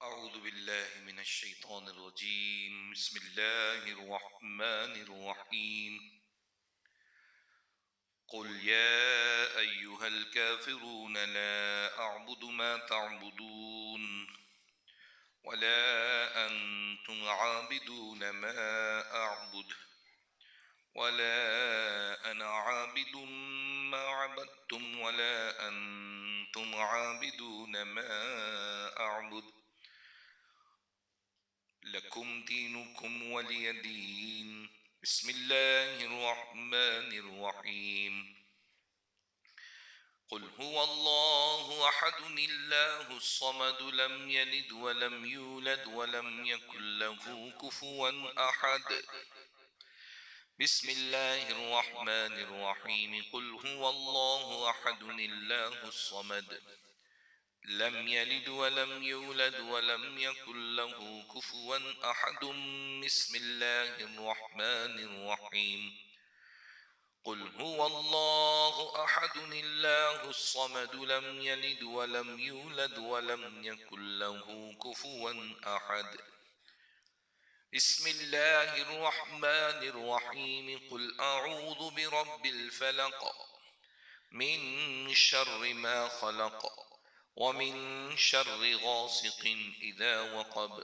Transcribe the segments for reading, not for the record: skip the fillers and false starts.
أعوذ بالله من الشيطان الرجيم. بسم الله الرحمن الرحيم. قل يا أيها الكافرون لا أعبد ما تعبدون ولا أنتم عابدون ما أعبد ولا أنا عابد ما عبدتم ولا أنتم عابدون ما أعبد لكم دينكم ولي دين. بسم الله الرحمن الرحيم. قل هو الله أحد الله الصمد لم يلد ولم يولد ولم يكن له كفوا أحد. بسم الله الرحمن الرحيم. قل هو الله أحد الله الصمد لم يلد ولم يولد ولم يكن له كفوا أحد. بسم الله الرحمن الرحيم. قل هو الله أحد الله الصمد لم يلد ولم يولد ولم يكن له كفوا أحد. بسم الله الرحمن الرحيم. قل أعوذ برب الفلق من شر ما خلق ومن شر غاسق إذا وقب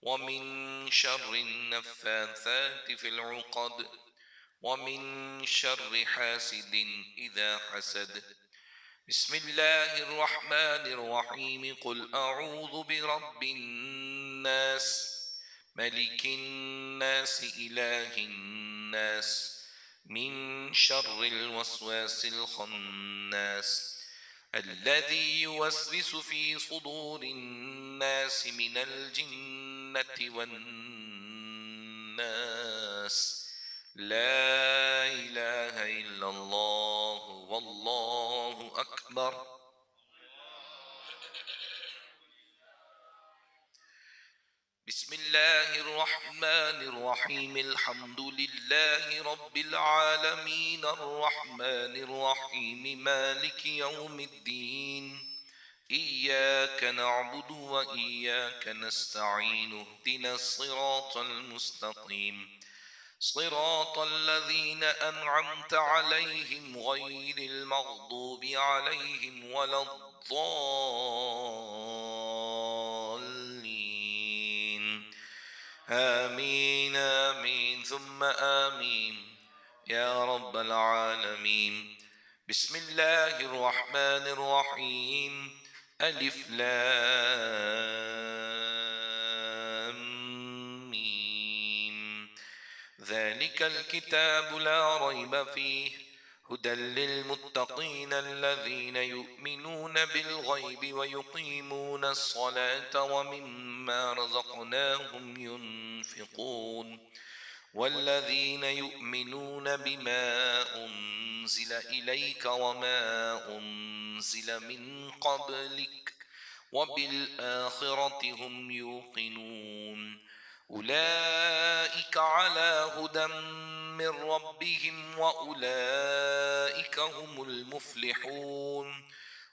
ومن شر النفاثات في العقد ومن شر حاسد إذا حسد. بسم الله الرحمن الرحيم. قل أعوذ برب الناس ملك الناس إله الناس من شر الوسواس الخناس الذي يوسوس في صدور الناس من الجنة والناس. لا إله إلا الله والله أكبر. بسم الله الرحمن الرحيم. الحمد لله رب العالمين الرحمن الرحيم مالك يوم الدين. إياك نعبد وإياك نستعين. اهدنا الصراط المستقيم صراط الذين أنعمت عليهم غير المغضوب عليهم ولا الضالين. آمين آمين ثم آمين يا رب العالمين. بسم الله الرحمن الرحيم. ألف لام ميم. ذلك الكتاب لا ريب فيه هدى للمتقين الذين يؤمنون بالغيب ويقيمون الصلاة ومما رزقناهم ينفقون والذين يؤمنون بما أنزل إليك وما أنزل من قبلك وبالآخرة هم يوقنون. أولئك على هدى من ربهم وأولئك هم المفلحون.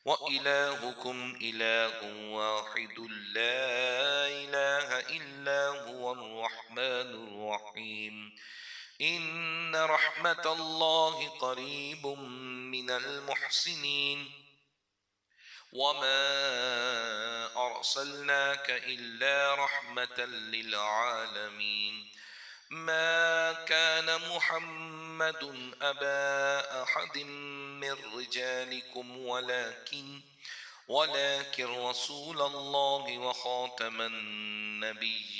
وإلهكم إله واحد لا إله إلا هو الرحمن الرحيم. إن رحمة الله قريب من المحسنين. وما أرسلناك إلا رحمة للعالمين. ما كان محمد أبا أحد من رجالكم ولكن رسول الله وخاتم النبيين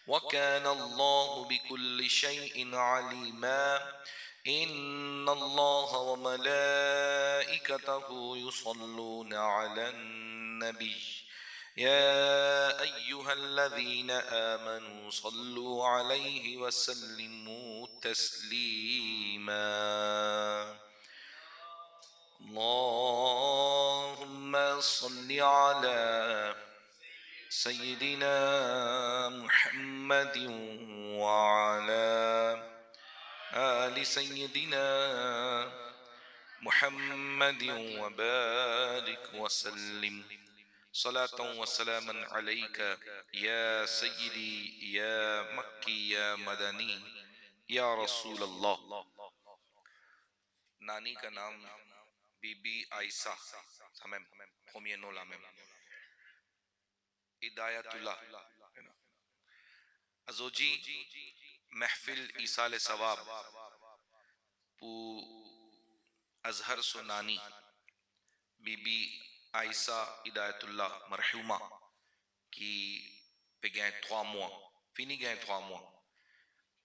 وكان الله بكل شيء عليما. إن الله وملائكته يصلون على النبي يا أيها الذين آمنوا صلوا عليه وسلموا تسليما. اللهم صل على سيدنا محمد وعلى آل سيدنا محمد وبارك وسلم صلاة وسلاما عليك يا سيدي يا مكي يا مدني یا رسول اللہ. نانی کا نام بی بی عائشہ ہمیں قومی نولا میں ہدایت اللہ ازوجی محفل ایصال ثواب پو ازہر سنانی بی بی عائشہ ہدایت اللہ مرحومہ کی پہ گئے 3 mois fini gagné 3 mois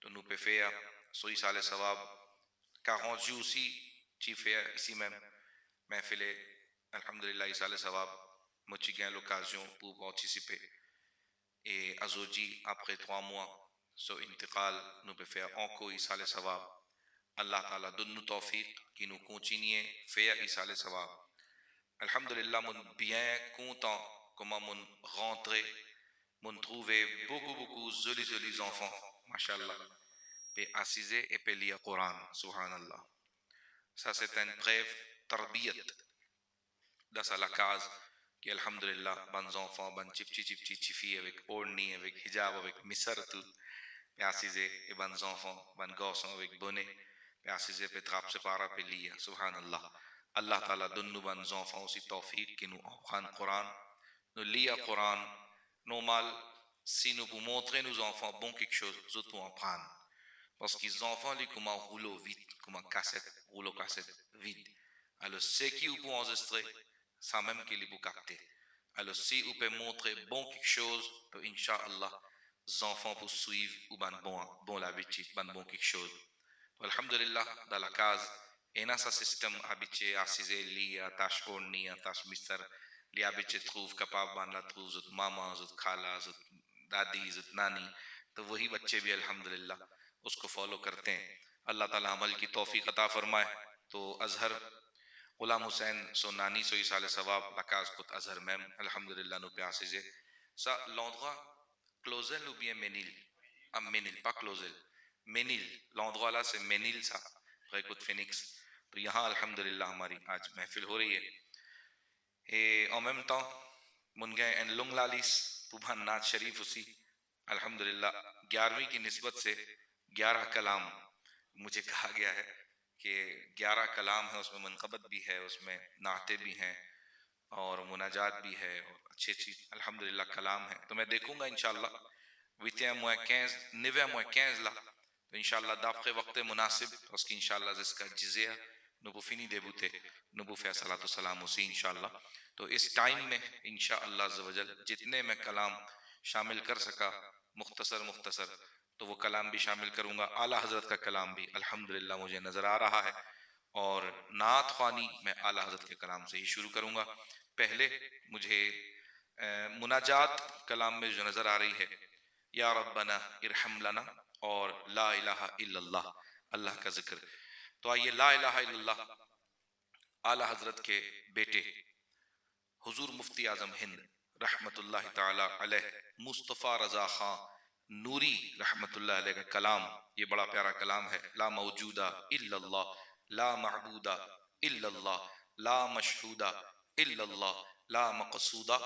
تو nous peut faire so ایصال ثواب 40 jours aussi ci fait ici même محفل alhamdulillah ایصال ثواب moi ci gagne l'occasion pour participer et Azoji après 3 mois so intiqal nous peut faire encore ایصال ثواب. Allah Ta'ala donne nous tawfiq qui nous continue faire ایصال ثواب. Alhamdulillah mon bien content comment mon rentré mon trouvé beaucoup jolis enfants mashallah pe assiser et pe lire Coran subhanallah. Ça c'est une brève tarbiyat dans la case qui alhamdulillah bons enfants ban chipchi avec orni avec hijab avec misar tout pe assiser et bons enfants ban garçons avec bonnet pe assiser pe trap se para pe lire subhanallah. Allah Ta'ala donne nous bons enfants aussi tawfiq qui nous apprennent Coran nous lire Coran normal si nous pour montrer nos enfants bon quelque chose nous autres pour apprendre parce qu'ils enfants les comment rouleau vite comment rouleau cassette vide alors ce qui vous pour enregistrer sans même qu'il pour capter alors si vous pouvez montrer bon quelque chose to inshallah les enfants pour suivre ou bon l'habitude bon quelque chose. Alhamdulillah dans la case et dans ce système habitué à ciser li attache orni attache mister li habitué trouve capable ban la trouve zut maman zut khala zut dadi zut nani تو وہی بچے بھی الحمدللہ اس کو follow کرتے ہیں. اللہ تعالیٰ عمل کی توفیق عطا فرمائے. تو ازہر غلام حسین سو نانی سو ایصال ثواب لکاز کت ازہر میم الحمدللہ نو پیاسی سے سا لوندغا کلوزل ou bien menil menil pas closel menil لوندغوالا سے menil سا ریکوت فینکس. تو یہاں الحمدللہ ہماری آج محفل ہو رہی ہے. et en même temps من گئے ان لنگ لالیس پوبھان نات شریف اسی الحمدللہ 11ویں کی نسبت سے 11 کلام مجھے کہا گیا ہے کہ 11 کلام ہے اس میں منقبت بھی ہے اس میں نعتیں بھی ہیں اور مناجات بھی ہے اور اچھی الحمدللہ کلام ہے. تو میں دیکھوں گا انشاءاللہ 8-15 là تو انشاءاللہ d'après وقت مناسب اس کی انشاءاللہ جس کا جزیہ نبو فینی دیبوتے نبو فیہ صلاة والسلام اسی انشاءاللہ. تو اس ٹائم میں انشاءاللہ عزوجل جتنے میں کلام شامل کر سکا مختصر تو وہ کلام بھی شامل کروں گا. اعلیٰ حضرت کا کلام بھی الحمدللہ مجھے نظر آ رہا ہے اور نعت خوانی میں اعلیٰ حضرت کے کلام سے ہی شروع کروں گا. پہلے مجھے مناجات کلام میں جو نظر آ رہی ہے یا ربنا ارحم لنا اور لا الہ الا اللہ اللہ کا ذکر. تو آئیے لا الہ الا اللہ اعلیٰ حضرت کے بیٹے حضور مفتی اعظم ہند رحمت اللہ تعالی علیہ مصطفیٰ رضا خان نوری رحمت اللہ علیہ کا کلام. یہ بڑا پیارا کلام ہے. لا موجودہ الا اللہ لا معبودہ الا اللہ لا مشہودہ الا اللہ لا مقصودہ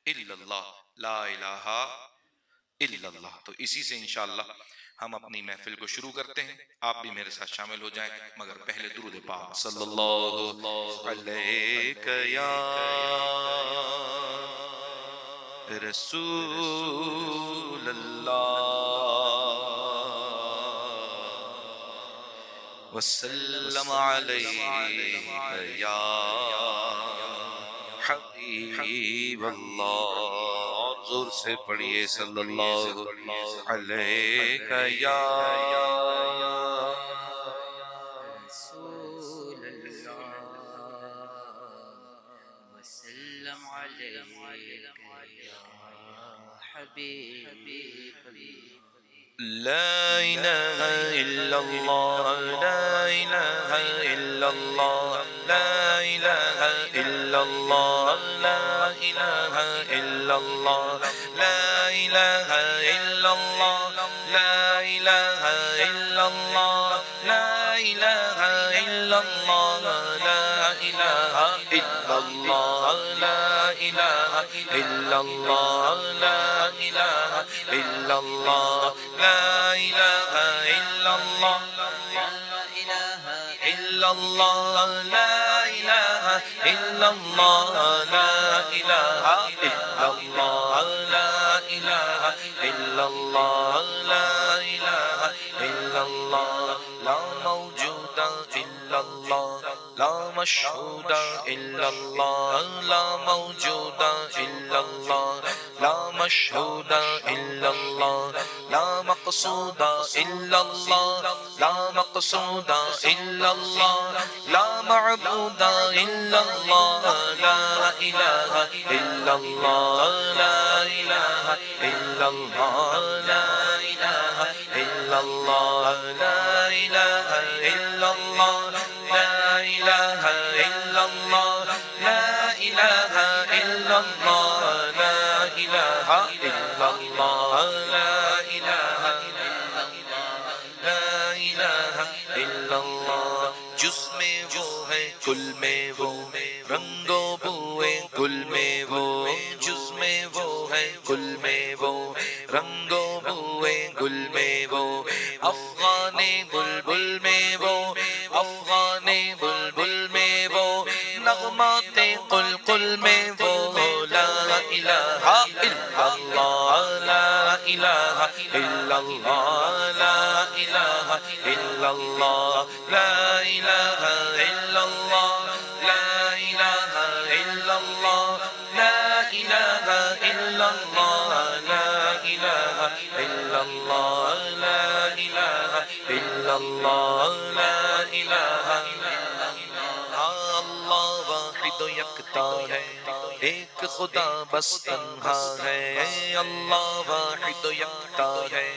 الا اللہ لا الہ الا اللہ. تو اسی سے انشاءاللہ ہم اپنی محفل کو شروع کرتے ہیں. آپ بھی میرے ساتھ شامل ہو جائیں مگر پہلے درود پاک صلی اللہ علیہ یا رسول اللہ وسلم علیہ یا حبیب اللہ. زور سے پڑھیے صلی اللہ علیہ یا رسول اللہ وسلم علیہ یا حبیب لا الہ الا اللہ لا الہ الا اللہ لا الہ الا اللہ لا الہ الا اللہ لا الہ الا اللہ لا الہ الا اللہ لا الہ الا اللہ لا الہ الا اللہ لا إله إلا الله لا إله إلا الله لا إله إلا الله إلا الله لا إله إلا الله لا إله إلا الله لا إله إلا الله لا إله إلا الله لا موجود إلا الله لا مشهود إلا الله لا موجود إلا الله لا مشهود إلا الله لا مقصود إلا الله لا مقصود إلا الله لا معبود إلا الله لا إله إلا الله لا إله إلا الله لا إله إلا الله لا إله إلا الله لا إله إلا الله لا إله إلا الله لا إله إلا الله لا إله إلا الله لا إله إلا الله جس میں وہ ہے کل میں وہ رنگ و بوئے گل میں وہ جس میں وہ ہے کل میں وہ رنگ و بوئے گل میں وہ افغان بلبل میں وہ افغان بلبل میں وہ نغمات قلقل میں وہ لا الہ الا اللہ لا الہ الا اللہ لا الہ الا اللہ لا الہ الا اللہ لا الہ الا اللہ لا الہ الا اللہ لا الہ الا اللہ لا الہ الا اللہ لا الہ الا اللہ اللہ واحد و یکتا ہے ایک خدا بس تنہا ہے اللہ واحد و یکتا ہے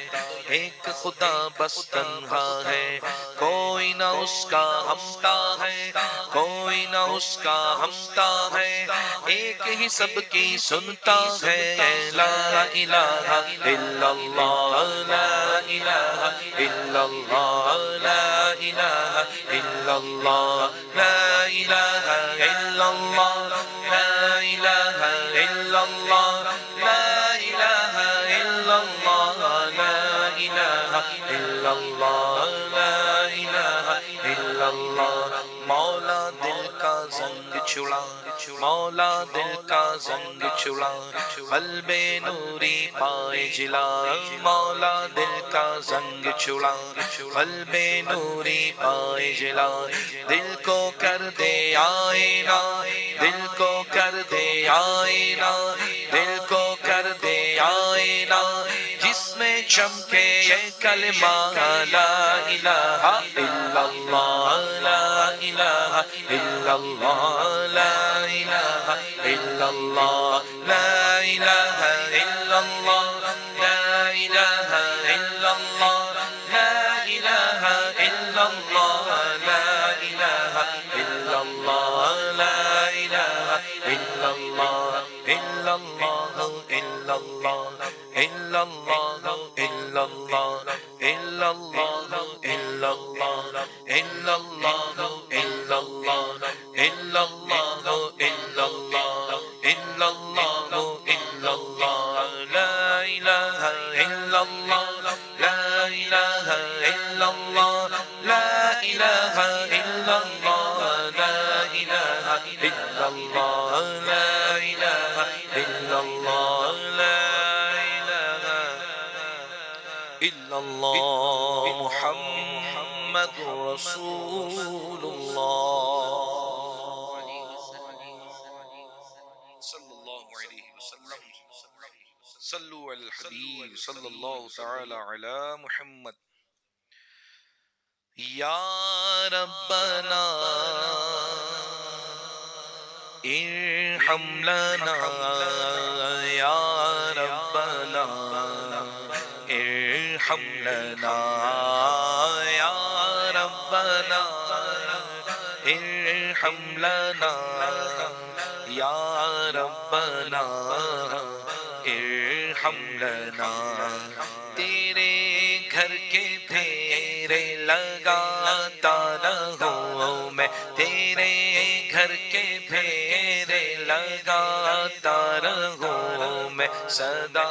ایک خدا بس تنہا ہے کوئی نہ اس کا ہمتا ہے کوئی نہ اس کا ہمتا ہے ایک ہی سب کی سنتا ہے لا الہ الا اللہ لا الہ الا اللہ لا الہ الا اللہ لا الہ الا اللہ لا الہ الا اللہ لا الہ الا اللہ لا الہ الا اللہ لا الہ الا اللہ مولا دل کا زنگ چھڑا مولا دل کا زنگ چھڑا قلب نوری پائے جلا مولا دل کا زنگ چھڑا قلب نوری پائے جلا دل کو کر دے آئینہ دل کو کر دے آئینہ دل کو کر دے آئینہ جس میں چمکے یہ کلمہ لا الہ الا اللہ لا الہ الا اللہ لا الہ الا اللہ لا الہ الا اللہ لا الہ الا اللہ لا الہ الا اللہ لا الہ الا اللہ لا الہ الا اللہ الا اللہ الا اللہ الا اللہ الا اللہ الا اللہ الا اللہ الا اللہ الا اللہ الا اللہ الا اللہ الا اللہ الا اللہ لا الہ الا اللہ لا الہ الا اللہ لا الہ الا اللہ لا الہ الا اللہ لا الہ الا اللہ لا الہ الا اللہ محمد رسول اللہ صلی اللہ علیہ وسلم صلو علی الحبیب صلی اللہ تعالی علی محمد یا ربنا ارحم لنا یا ربنا ارحم لنا یا ربنا ارحم لنا یا ربنا ارحم لنا تیرے گھر کے پھیرے لگاتا رہوں میں تیرے گھر کے پھیرے لگاتا صدا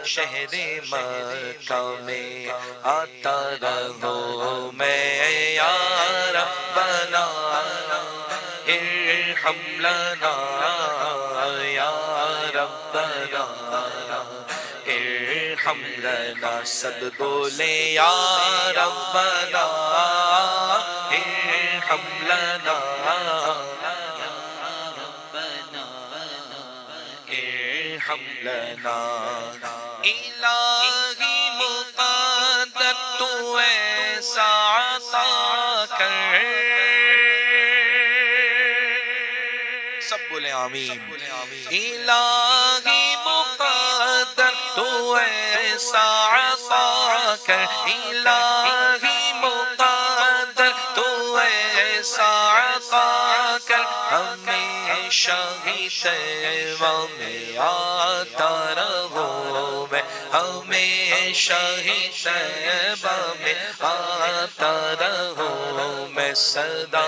شہر مکہ میں آتا رہوں میں یا ربنا ارحم لنا یا ربنا ارحم لنا سب بولے یا ربنا ارحم لنا ارحم لنا الہی مقدر تو ایسا عطا کر سب بولے آمین الہی مقدر تو ایسا عطا کر الہی مقدر تو ایسا عطا کر ہمیشہ ہی طیبہ میں آتا رہوں میں ہمیشہ ہی طیبہ میں آتا رہوں میں صدا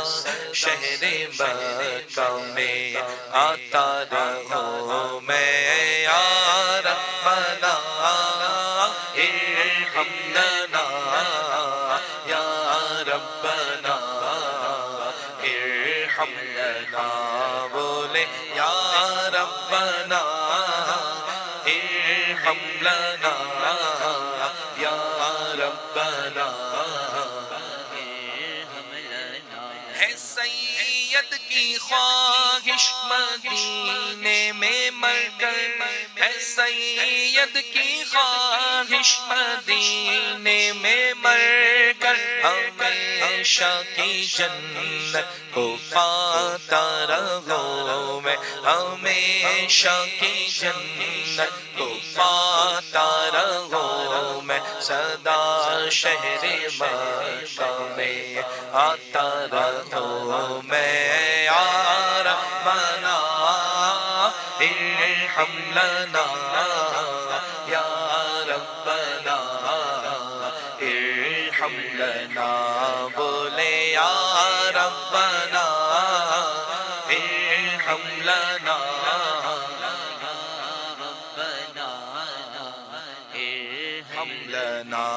شہر مکہ میں آتا رہوں میں یا ربنا ارحم لنا یا ربنا ارحم لنا بولے یا ربنا ارحم لنا یا ربنا ہے سید کی خواہش مدینے میں مر کر ہے سید کی خواہش مدینے میں مر کر ہمیشہ کی جنت کو پاتا رہوں میں ہمیشہ کی جنت کو پاتا رہوں میں صدا شہر مکہ میں آتا رہوں میں یا ربنا ارحم لنا یا ربنا ارحم لنا بولے یا ربنا ارحم لنا ارحم لنا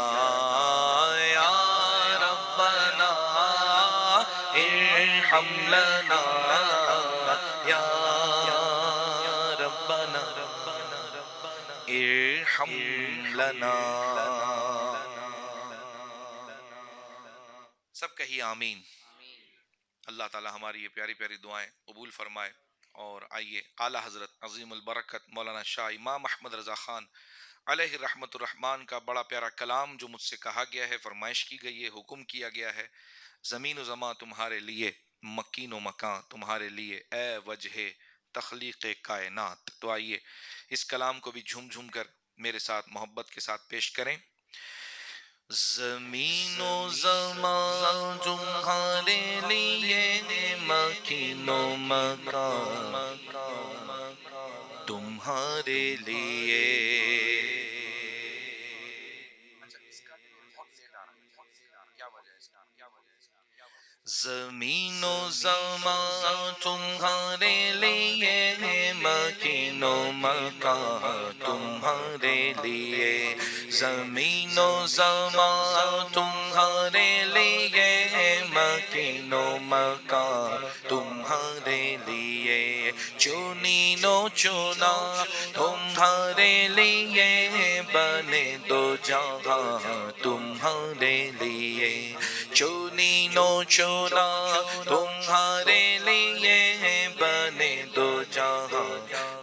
یا ربنا ارحم لنا یا ربنا ارحم لنا سب کہیے آمین. اللہ تعالی ہماری یہ پیاری پیاری دعائیں قبول فرمائے. اور آئیے اعلیٰ حضرت عظیم البرکت مولانا شاہ امام احمد رضا خان علیہ رحمت الرحمن کا بڑا پیارا کلام جو مجھ سے کہا گیا ہے، فرمائش کی گئی ہے، حکم کیا گیا ہے. زمین و زماں تمہارے لیے، مکین و مکان تمہارے لیے، اے وجہ تخلیق کائنات. تو آئیے اس کلام کو بھی جھوم جھوم کر میرے ساتھ محبت کے ساتھ پیش کریں. زمین و زمان تمہارے لیے، مکین و مکان تمہارے لیے. زمین و زمان تمہارے لیے، مکین و مکان تمہارے لیے. زمین و زمان تمہارے لیے، مکین و مکان تمہارے لیے. چنین و چنا تمہارے لیے، بنے دو جہاں تمہارے لیے. چنین و چنا تمہارے لیے، بنے دو جہاں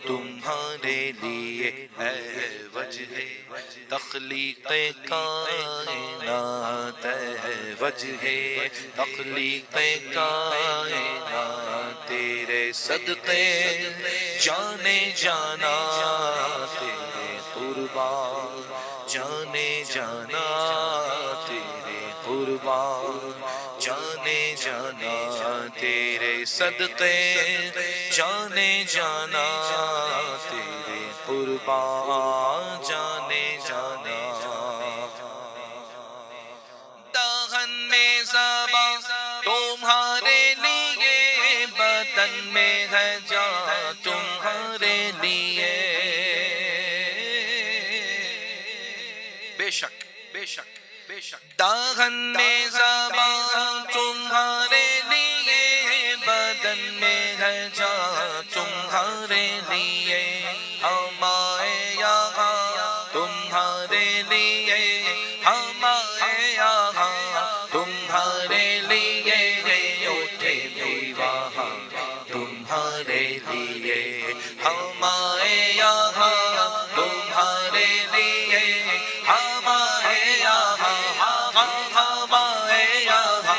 تمہارے لیے. اے وجہ تخلیق کائنات، اے وجہ تخلیق کائنات، تیرے صدقے جانے جانا، تیرے قربان جانے جانا، تیرے قربان جانے جانا، تیرے صدقے جانے جانا، تیرے قربان جانے جانا. دہن میں زبان تمہارے لیے، بدن میں ہے جان تمہارے لیے. داغن میں زبان تمہارے لیے، بدن میں ہے جان تمہارے لیے، ہمارے یہاں تمہارے لیے، ہمارے یہاں تمہارے لیے، اٹھے بھی وہاں تمہارے لیے، ہمارے یہاں تمہارے لیے، ہمارے یہاں ہمارے یہاں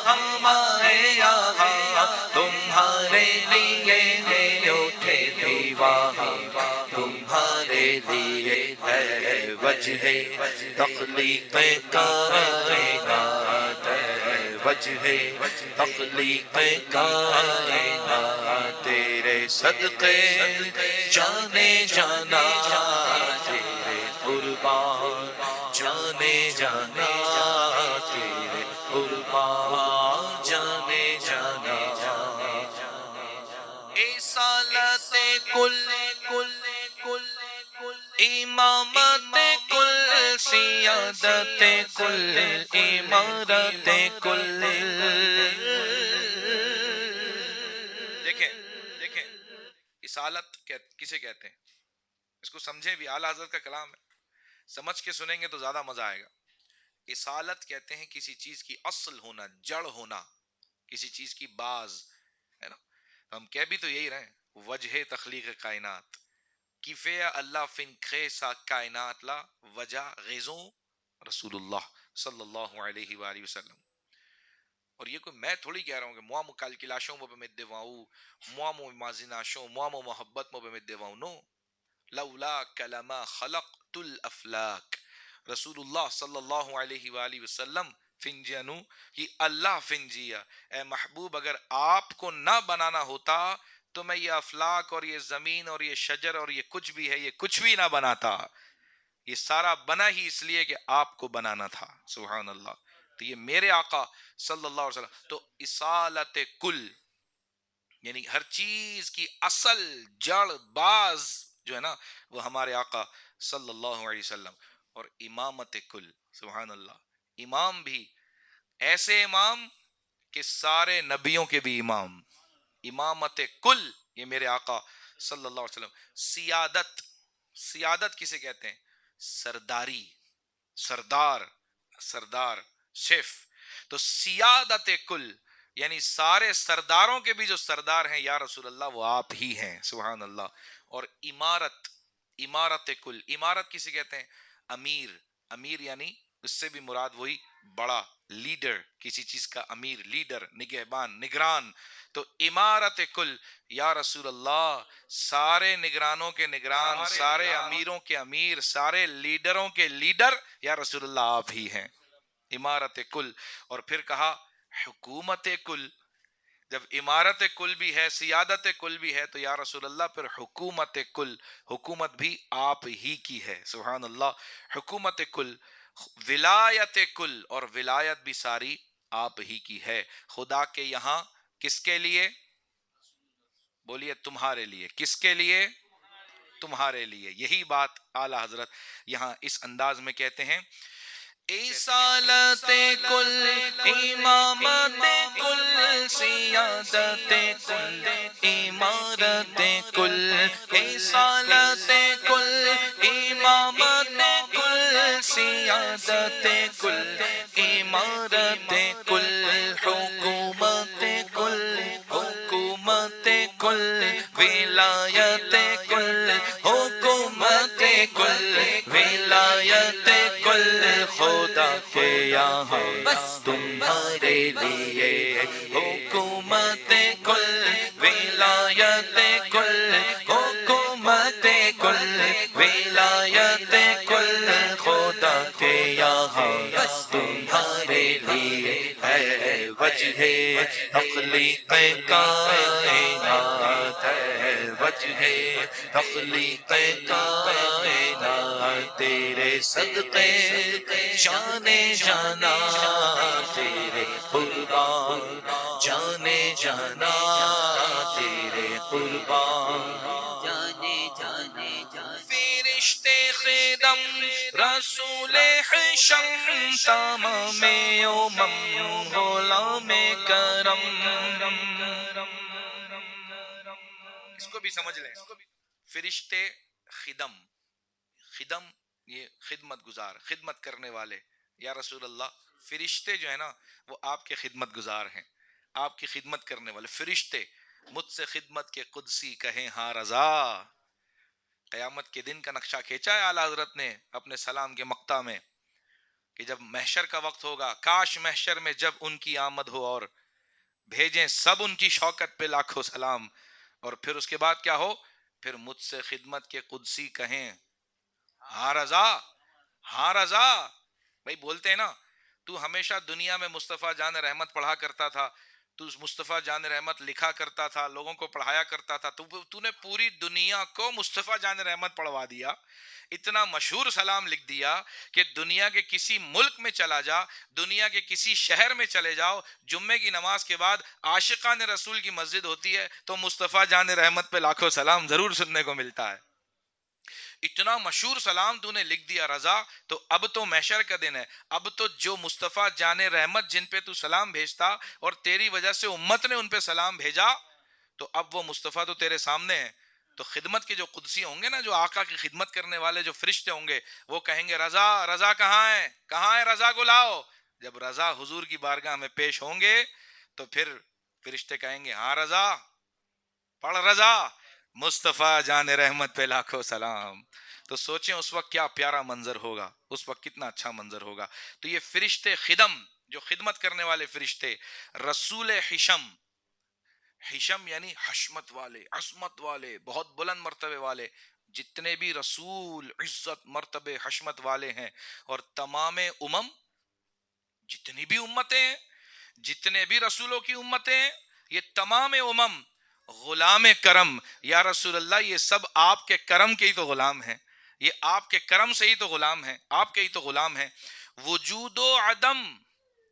ہمارے یہاں تمہارے لیے، اٹھے بھی وہاں تمہارے لیے، ہے وجہ تخلیق کائنات، ہے وجہ تخلیق کائنات، تیرے صدقے جانے جانا، تیرے قربان جانے جانا، تیرے قربان جانے جانا، اصالت کل امامت کل، سیادت کل، امارت کل۔ دیکھیں اصالت کسے کہتے ہیں، اس کو سمجھیں بھی، اعلیٰ حضرت کا کلام ہے، سمجھ کے سنیں گے تو زیادہ مزہ آئے گا۔ اصالت کہتے ہیں کسی چیز کی اصل ہونا، جڑ ہونا، کسی چیز کی باز، ہے نا؟ ہم کہہ بھی تو یہی رہے ہیں، وجہ تخلیق کائنات، کیفیہ اللہ فن خیسا کائنات لا وجہ غیزوں رسول اللہ صلی اللہ علیہ وآلہ وسلم۔ اور یہ کوئی میں تھوڑی کہہ رہا ہوں کہ موامو کالکلاشوں مو بمد دیواؤ، موامو مازیناشوں، موامو محبت مو بمد دیواؤ، نو لولا کلمہ خلقت الافلاک، رسول اللہ صلی اللہ علیہ وآلہ وسلم فنجنو، یہ اللہ فنجیا، اے محبوب اگر آپ کو نہ بنانا ہوتا تو میں یہ افلاک اور یہ زمین اور یہ شجر اور یہ کچھ بھی ہے، یہ کچھ بھی نہ بناتا، یہ سارا بنا ہی اس لیے کہ آپ کو بنانا تھا، سبحان اللہ۔ تو یہ میرے آقا صلی اللہ علیہ وسلم، تو اصالت کل یعنی ہر چیز کی اصل جڑ باز جو ہے نا وہ ہمارے آقا صلی اللہ علیہ وسلم، اور امامت کل، سبحان اللہ، امام بھی ایسے امام کہ سارے نبیوں کے بھی امام، امامت کل یہ میرے آقا صلی اللہ علیہ وسلم۔ سیادت، سیادت کسے کہتے ہیں؟ سرداری، سردار، سردار، شیف، تو سیادت کل یعنی سارے سرداروں کے بھی جو سردار ہیں یا رسول اللہ وہ آپ ہی ہیں، سبحان اللہ۔ اور امارت، امارت کل، امارت کسے کہتے ہیں؟ امیر، امیر یعنی اس سے بھی مراد وہی بڑا لیڈر، کسی چیز کا امیر، لیڈر، نگہبان، نگران، تو امارت کل یا رسول اللہ سارے نگرانوں کے نگران، سارے امیروں کے امیر، سارے لیڈروں کے لیڈر یا رسول اللہ آپ ہی ہیں، امارت کل۔ اور پھر کہا حکومت کل، جب امارت کل بھی ہے، سیادت کل بھی ہے، تو یا رسول اللہ پھر حکومت کل، حکومت بھی آپ ہی کی ہے، سبحان اللہ، حکومت کل، ولایت کل، اور ولایت بھی ساری آپ ہی کی ہے، خدا کے یہاں کس کے لیے؟ بولیے تمہارے لیے، کس کے لیے؟ تمہارے لیے۔ یہی بات اعلیٰ حضرت یہاں اس انداز میں کہتے ہیں، اصالت کل امامت کل، سیادت کل، امارت کل، اصالت کل امامت کل، سیادت کل، امارت کل، حکومت کل، حکومت کل، ولایت کل، حکومت کل، ولایت کل، خدا کے یہاں تمہارے لیے، حکومت کل، ولایت کل، حکومت کل، ولایت کل، خدا کے یہاں تمہارے لیے، ہے وجہ تخلیق کائنات، ہے وجہ تخلیق کائنات، تیرے صدقے جانے جانا، تیرے قربان جانے جانا، تیرے قربان جانے جانے جانے، فرشتے خدم رسول حشم تمام امم غلام کرم. اس کو بھی سمجھ لیں. فرشتے خدم، خدم یہ خدمت گزار، خدمت کرنے والے. یا رسول اللہ فرشتے جو ہے نا وہ آپ کے خدمت گزار ہیں، آپ کی خدمت کرنے والے فرشتے. مجھ سے خدمت کے قدسی کہیں ہاں رضا. قیامت کے دن کا نقشہ کھینچا ہے اعلیٰ حضرت نے اپنے سلام کے مقطع میں کہ جب محشر کا وقت ہوگا، کاش محشر میں جب ان کی آمد ہو اور بھیجیں سب ان کی شوکت پہ لاکھوں سلام، اور پھر اس کے بعد کیا ہو، پھر مجھ سے خدمت کے قدسی کہیں ہاں رضا، ہاں رضا. بھائی بولتے ہیں نا تو ہمیشہ دنیا میں مصطفیٰ جان رحمت پڑھا کرتا تھا، تو مصطفیٰ جان رحمت لکھا کرتا تھا، لوگوں کو پڑھایا کرتا تھا، تو نے پوری دنیا کو مصطفیٰ جان رحمت پڑھوا دیا. اتنا مشہور سلام لکھ دیا کہ دنیا کے کسی ملک میں چلا جا، دنیا کے کسی شہر میں چلے جاؤ، جمعے کی نماز کے بعد عاشقان رسول کی مسجد ہوتی ہے تو مصطفیٰ جان رحمت پہ لاکھوں سلام ضرور سننے کو ملتا ہے. اتنا مشہور سلام تو نے لکھ دیا رضا. تو اب تو محشر کا دن ہے، اب تو جو مصطفیٰ جان رحمت جن پہ تو سلام بھیجتا اور تیری وجہ سے امت نے ان پہ سلام بھیجا، تو اب وہ مصطفیٰ تو تیرے سامنے ہے. تو خدمت کے جو قدسی ہوں گے نا، جو آقا کی خدمت کرنے والے جو فرشتے ہوں گے، وہ کہیں گے رضا، رضا کہاں ہے، کہاں ہے رضا کو لاؤ. جب رضا حضور کی بارگاہ میں پیش ہوں گے تو پھر فرشتے کہیں گے ہاں رضا، پڑھ رضا، مصطفیٰ جان رحمت پہ لاکھوں سلام. تو سوچیں اس وقت کیا پیارا منظر ہوگا، اس وقت کتنا اچھا منظر ہوگا. تو یہ فرشتے خدم جو خدمت کرنے والے فرشتے. رسول حشم، حشم یعنی حشمت والے، عظمت والے، بہت بلند مرتبے والے. جتنے بھی رسول عزت مرتبے حشمت والے ہیں، اور تمام امم، جتنی بھی امتیں ہیں، جتنے بھی رسولوں کی امتیں ہیں، یہ تمام امم غلام کرم. یا رسول اللہ یہ سب آپ کے کرم کے ہی تو غلام ہیں، یہ آپ کے کرم سے ہی تو غلام ہیں، آپ کے ہی تو غلام ہیں. وجود و عدم،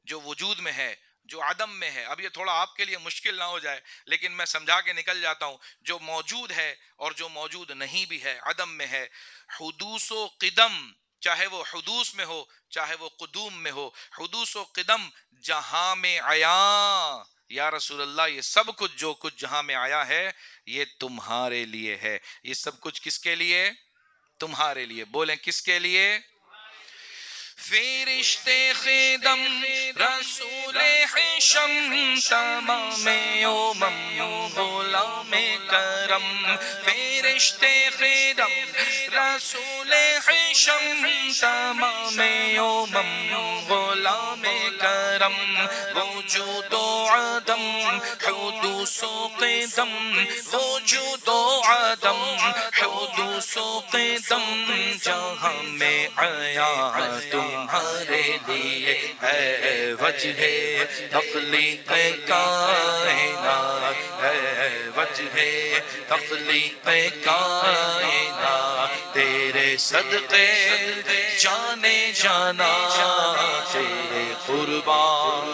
جو وجود میں ہے، جو عدم میں ہے. اب یہ تھوڑا آپ کے لیے مشکل نہ ہو جائے لیکن میں سمجھا کے نکل جاتا ہوں. جو موجود ہے اور جو موجود نہیں بھی ہے، عدم میں ہے. حدوث و قدم، چاہے وہ حدوث میں ہو چاہے وہ قدوم میں ہو. حدوث و قدم جہاں میں آیا. یا رسول اللہ یہ سب کچھ جو کچھ جہاں میں آیا ہے یہ تمہارے لیے ہے. یہ سب کچھ کس کے لیے؟ تمہارے لیے. بولیں کس کے لیے؟ فرشتے خدم رسول حشم تمام امم غلام کرم. فرشتے خدم رسول حشم تمام امم غلام کرم. وجود و عدم حدوث و قدم، وجود و عدم حدوث و قدم جہاں میں آیا تمہارے لیے ہے. وجہ تخلیق کائنات ہے، وجہ تخلیق کائنات. تیرے صدقے جانے جانا، تیرے قربان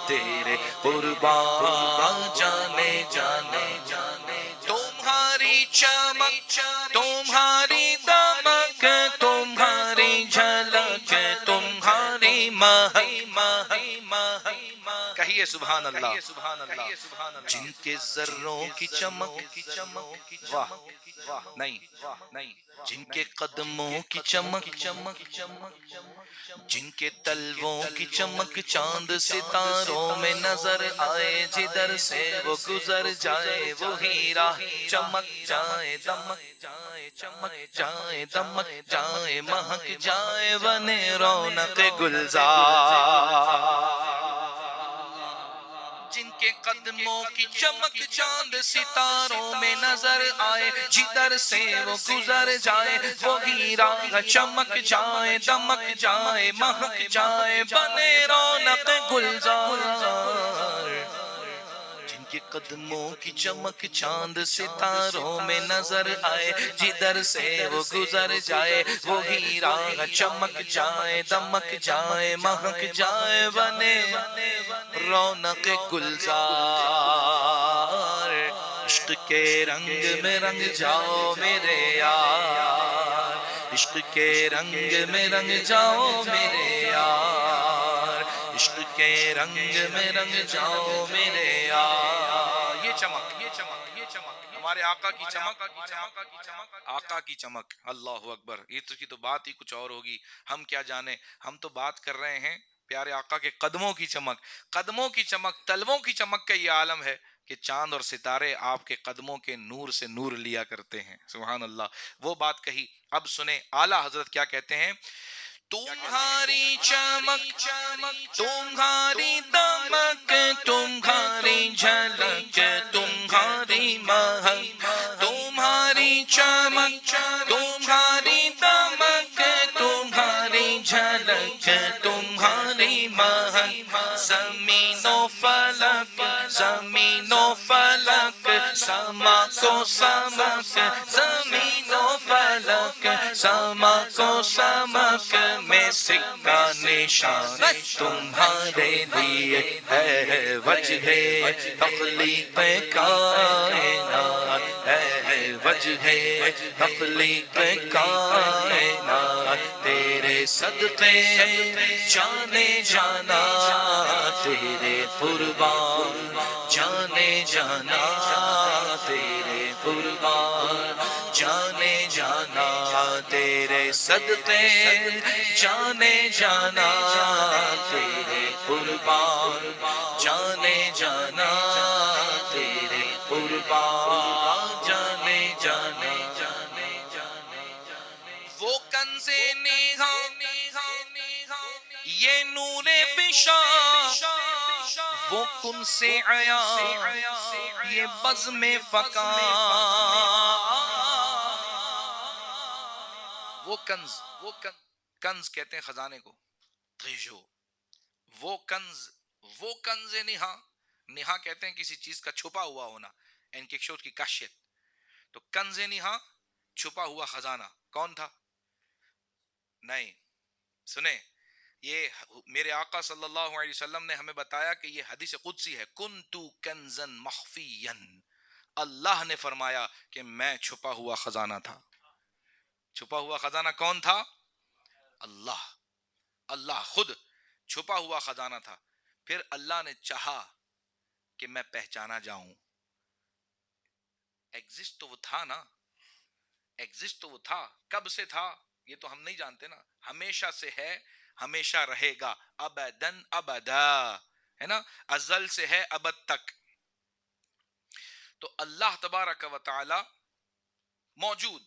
تیرے قربان جانے جانے جانے. تمہاری چمک، تمہاری دمک، تمہاری جھلک، تمہاری مہک. کہیے سبحان اللہ. جن کے ذروں کی چمک، واہ نہیں نہیں، جن کے قدموں کی چمک، جن کے تلووں کی چمک چاند ستاروں میں نظر آئے. جدھر سے وہ گزر جائے وہی راہ چمک جائے، دمک جائے، چمک جائے، دمک جائے، مہک جائے بنے رونق گلزار. جن کے قدموں کی چمک چاند ستاروں میں نظر آئے. جدھر سے وہ گزر جائے وہی راہ چمک جائے، دمک جائے، مہک جائے بنے رونق گلزار. جن کے قدموں کی چمک چاند ستاروں میں نظر آئے. جدھر سے وہ گزر جائے وہی راہ چمک جائے، دمک جائے، مہک جائے بنے رونق گلزار. عشق عشق کے رنگ میں رنگ جاؤ میرے یار، عشق کے رنگ میں رنگ جاؤ میرے یار، عشق کے رنگ میں رنگ جاؤ میرے یار۔ یہ چمک، یہ چمک، یہ چمک ہمارے آقا کی چمک، آقا کی چمک، اللہ اکبر۔ یہ تو کی تو بات ہی کچھ اور ہوگی، ہم کیا جانے، ہم تو بات کر رہے ہیں پیارے آقا کے قدموں کی چمک، قدموں کی چمک، طلبوں کی چمک کا یہ عالم ہے کہ چاند اور ستارے آپ کے قدموں کے نور سے نور لیا کرتے ہیں، سبحان اللہ۔ وہ بات کہی، اب سنیں اعلیٰ حضرت کیا کہتے ہیں، تمہاری چمک تمہاری دمک تمہاری جھلک تمہاری مہک، تمہاری چمک تمہاری دمک تمہاری جھلک تمہاری مہک، زمین و فلک زمین و فلک سما کو سمک، زمین و فلک سما کو سمک میں سکہ نشان تمہارے لیے ہے، وجہ تخلیق کائنات ہے، وجہ تخلیق کائنات، تیرے صدقے جانے جانا، تیرے قربان جانے جانا، تیرے قربان جانے جانا، تیرے صدقے جانے جانا، تیرے قربان جانے جانا، تیرے قربان جانے جانا۔ وہ کنز نیہا یہ نور فشاں، وہ کن سے عیا یہ بزم فقاں، وہ کنز، وہ کنز کہتے ہیں خزانے کو، تریجو، وہ کنز نہا، نہا کہتے ہیں کسی چیز کا چھپا ہوا ہونا، انکشوت کی کاشیت، تو کنز نہا چھپا ہوا خزانہ کون تھا؟ نہیں، سنیں، یہ میرے آقا صلی اللہ علیہ وسلم نے ہمیں بتایا کہ یہ حدیث قدسی ہے، کنتو کنزن مخفیاً، اللہ نے فرمایا کہ میں چھپا ہوا خزانہ تھا۔ چھپا ہوا خزانہ کون تھا؟ اللہ، اللہ خود چھپا ہوا خزانہ تھا۔ پھر اللہ نے چاہا کہ میں پہچانا جاؤں، ایگزسٹ تو وہ تھا نا، ایگزسٹ تو وہ تھا، کب سے تھا یہ تو ہم نہیں جانتے نا، ہمیشہ سے ہے، ہمیشہ رہے گا، ابداً ابدا، ہے نا، ازل سے ہے ابد تک۔ تو اللہ تبارک و تعالی موجود،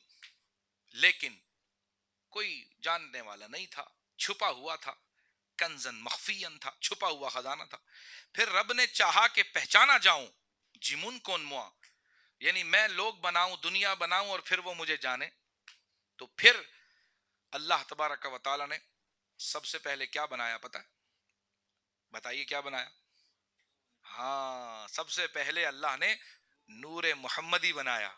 لیکن کوئی جاننے والا نہیں تھا، چھپا ہوا تھا، کنزن مخفیاً تھا، چھپا ہوا خزانہ تھا۔ پھر رب نے چاہا کہ پہچانا جاؤں، جمون کون موا، یعنی میں لوگ بناؤں، دنیا بناؤں اور پھر وہ مجھے جانے۔ تو پھر اللہ تبارک و تعالی نے سب سے پہلے کیا بنایا پتہ ہے؟ بتائیے کیا بنایا؟ ہاں، سب سے پہلے اللہ نے نور محمدی بنایا،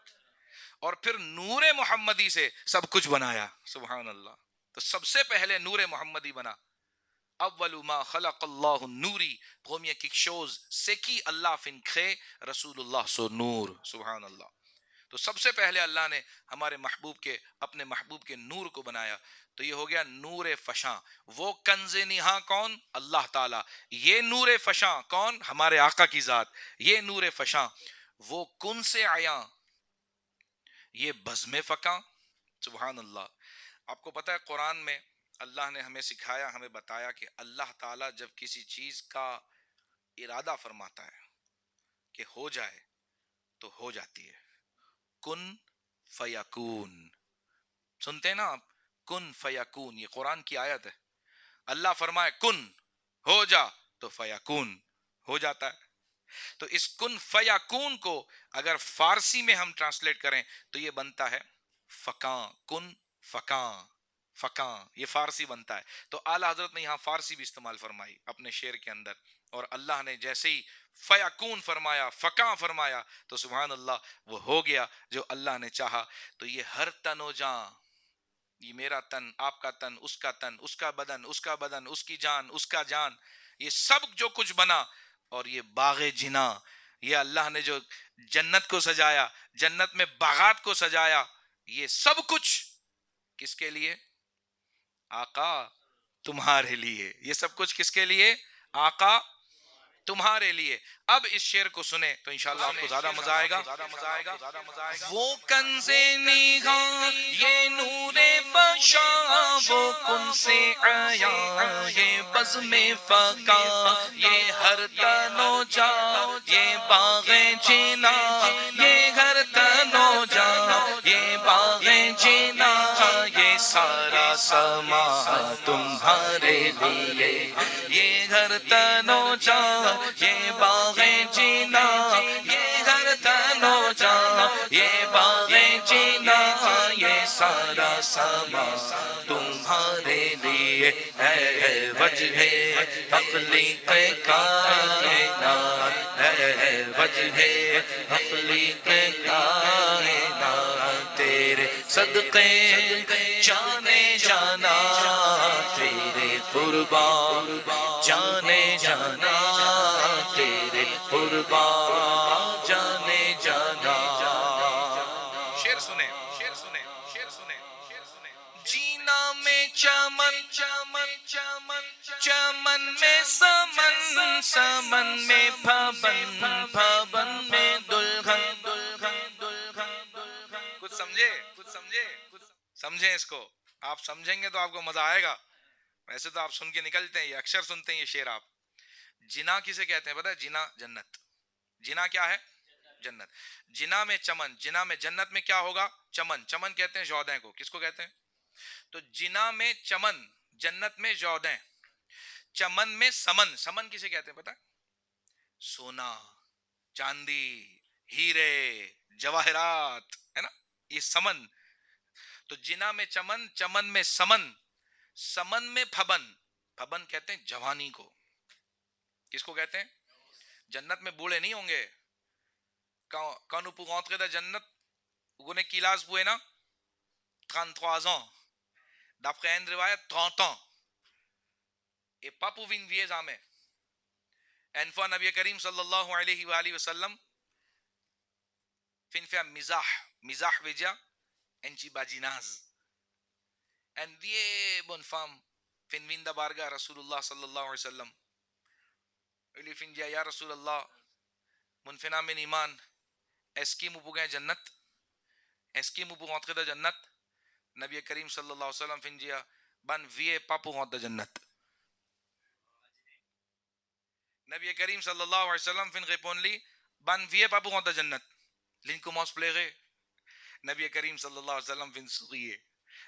اور پھر نور محمدی سے سب کچھ بنایا، سبحان اللہ۔ تو سب سے پہلے نور محمدی بنا، اول ما خلق اللہ نوری، قومیہ ککشوز سکی اللہ فنکھے رسول اللہ سو نور، سبحان اللہ۔ تو سب سے پہلے اللہ نے ہمارے محبوب کے، اپنے محبوب کے نور کو بنایا، تو یہ ہو گیا نور فشاں۔ وہ کنز نہاں کون؟ اللہ تعالیٰ۔ یہ نور فشاں کون؟ ہمارے آقا کی ذات۔ یہ نور فشاں، وہ کن سے عیاں، یہ بزم فقاں، سبحان اللہ۔ آپ کو پتہ ہے قرآن میں اللہ نے ہمیں سکھایا، ہمیں بتایا کہ اللہ تعالیٰ جب کسی چیز کا ارادہ فرماتا ہے کہ ہو جائے تو ہو جاتی ہے، کن فیکون، سنتے ہیں نا آپ، کن فیکون، یہ قرآن کی آیت ہے۔ اللہ فرمائے کن، ہو جا، تو فیکون، ہو جاتا ہے۔ تو اس کن فیکون کو اگر فارسی میں ہم ٹرانسلیٹ کریں تو یہ بنتا ہے فقاں، کن فقاں، فقاں، یہ فارسی بنتا ہے۔ تو اعلیٰ حضرت نے یہاں فارسی بھی استعمال فرمائی اپنے شعر کے اندر، اور اللہ نے جیسے ہی فیکون فرمایا، فقاں فرمایا، تو سبحان اللہ وہ ہو گیا جو اللہ نے چاہا۔ تو یہ ہر تن و جان، یہ میرا تن، آپ کا تن، اس کا تن، اس کا بدن، اس کا بدن، اس کی جان، اس کا جان، یہ سب جو کچھ بنا، اور یہ باغ جنا، یہ اللہ نے جو جنت کو سجایا، جنت میں باغات کو سجایا، یہ سب کچھ کس کے لیے؟ آقا تمہارے لیے. یہ سب کچھ کس کے لیے؟ آقا تمہارے لیے. اب اس شعر کو سنیں تو انشاءاللہ آپ کو زیادہ مزہ آئے گا. وہ کنز نگاہ یہ نور بشا، وہ کن سے عیا یہ بزم فقا، یہ ہر تن و جا یہ باغ جنا، یہ ہر تن و جا یہ باغ جنا، یہ سارا سما تمہارے لیے، یہ گھر تن و جا یہ باغ جینا، یہ گھر تن و جا یہ باغ جینا، یہ سارا سما تمہارے لیے ہے وجہ تخلیق کائنات، ہے وجہ تخلیق کائنات، تیرے صدقے جانے جانا، تیرے قربان جانے جانا، تیرے قربان جانے جانا. شعر سنیں، شعر سنیں، شعر سنیں، شعر سنیں. جینا میں چمن چمن چمن چمن میں سمن، سمن میں پھبن، پھبن میں دلہن، دلہن دلہن دلہن. کچھ سمجھے؟ کچھ سمجھے؟ سمجھیں اس کو. آپ سمجھیں گے تو آپ کو مزہ آئے گا. ویسے تو آپ سن کے نکلتے ہیں، یہ اکثر سنتے ہیں یہ شعر آپ. جنا کسے کہتے ہیں پتہ ہے؟ جنا جنت. جنا کیا ہے؟ جنت. جنا میں چمن، جنا میں جنت میں کیا ہوگا؟ چمن. چمن کہتے ہیں جودیں کو. کس کو کہتے ہیں؟ تو جنا میں چمن، جنت میں جودیں. چمن میں سمن، سمن کسے کہتے ہیں پتہ ہے؟ سونا، چاندی، ہیرے، جواہرات، ہے نا، یہ سمن. تو جنا میں چمن، چمن میں سمن، سمن میں پھبن. پھبن کہتے ہیں جوانی کو. کس کو کہتے ہیں؟ جنت میں بوڑھے نہیں ہوں گے. Quand pour rentrer dans Jannat, vous connaissez quel âge pour eux? 33 ans. D'après une riwayat, 30 ans. Et pas pour une vieille âme. Une fois, Nabi Karim sallallahu alayhi wa sallam fin fait un mizah. Mizah veut dire un petit badinage. Une vieille bonne femme fin vient de barga Rasulullah sallallahu alayhi wa sallam. Il fin dit ya Rasulullah, mon phénomène iman, est-ce qu'il me pour gagner Jannat? Est-ce qu'il me pour rentrer dans Jannat? Nabi Karim sallallahu alayhi wa sallam fin dit ban vie pas pour rentrer dans Jannat. Nabi Karim sallallahu alayhi wa sallam fin répond li ban vie pas pour rentrer dans Jannat. L'in commence pleurer. Nabi Karim sallallahu alayhi wa sallam fin sourire.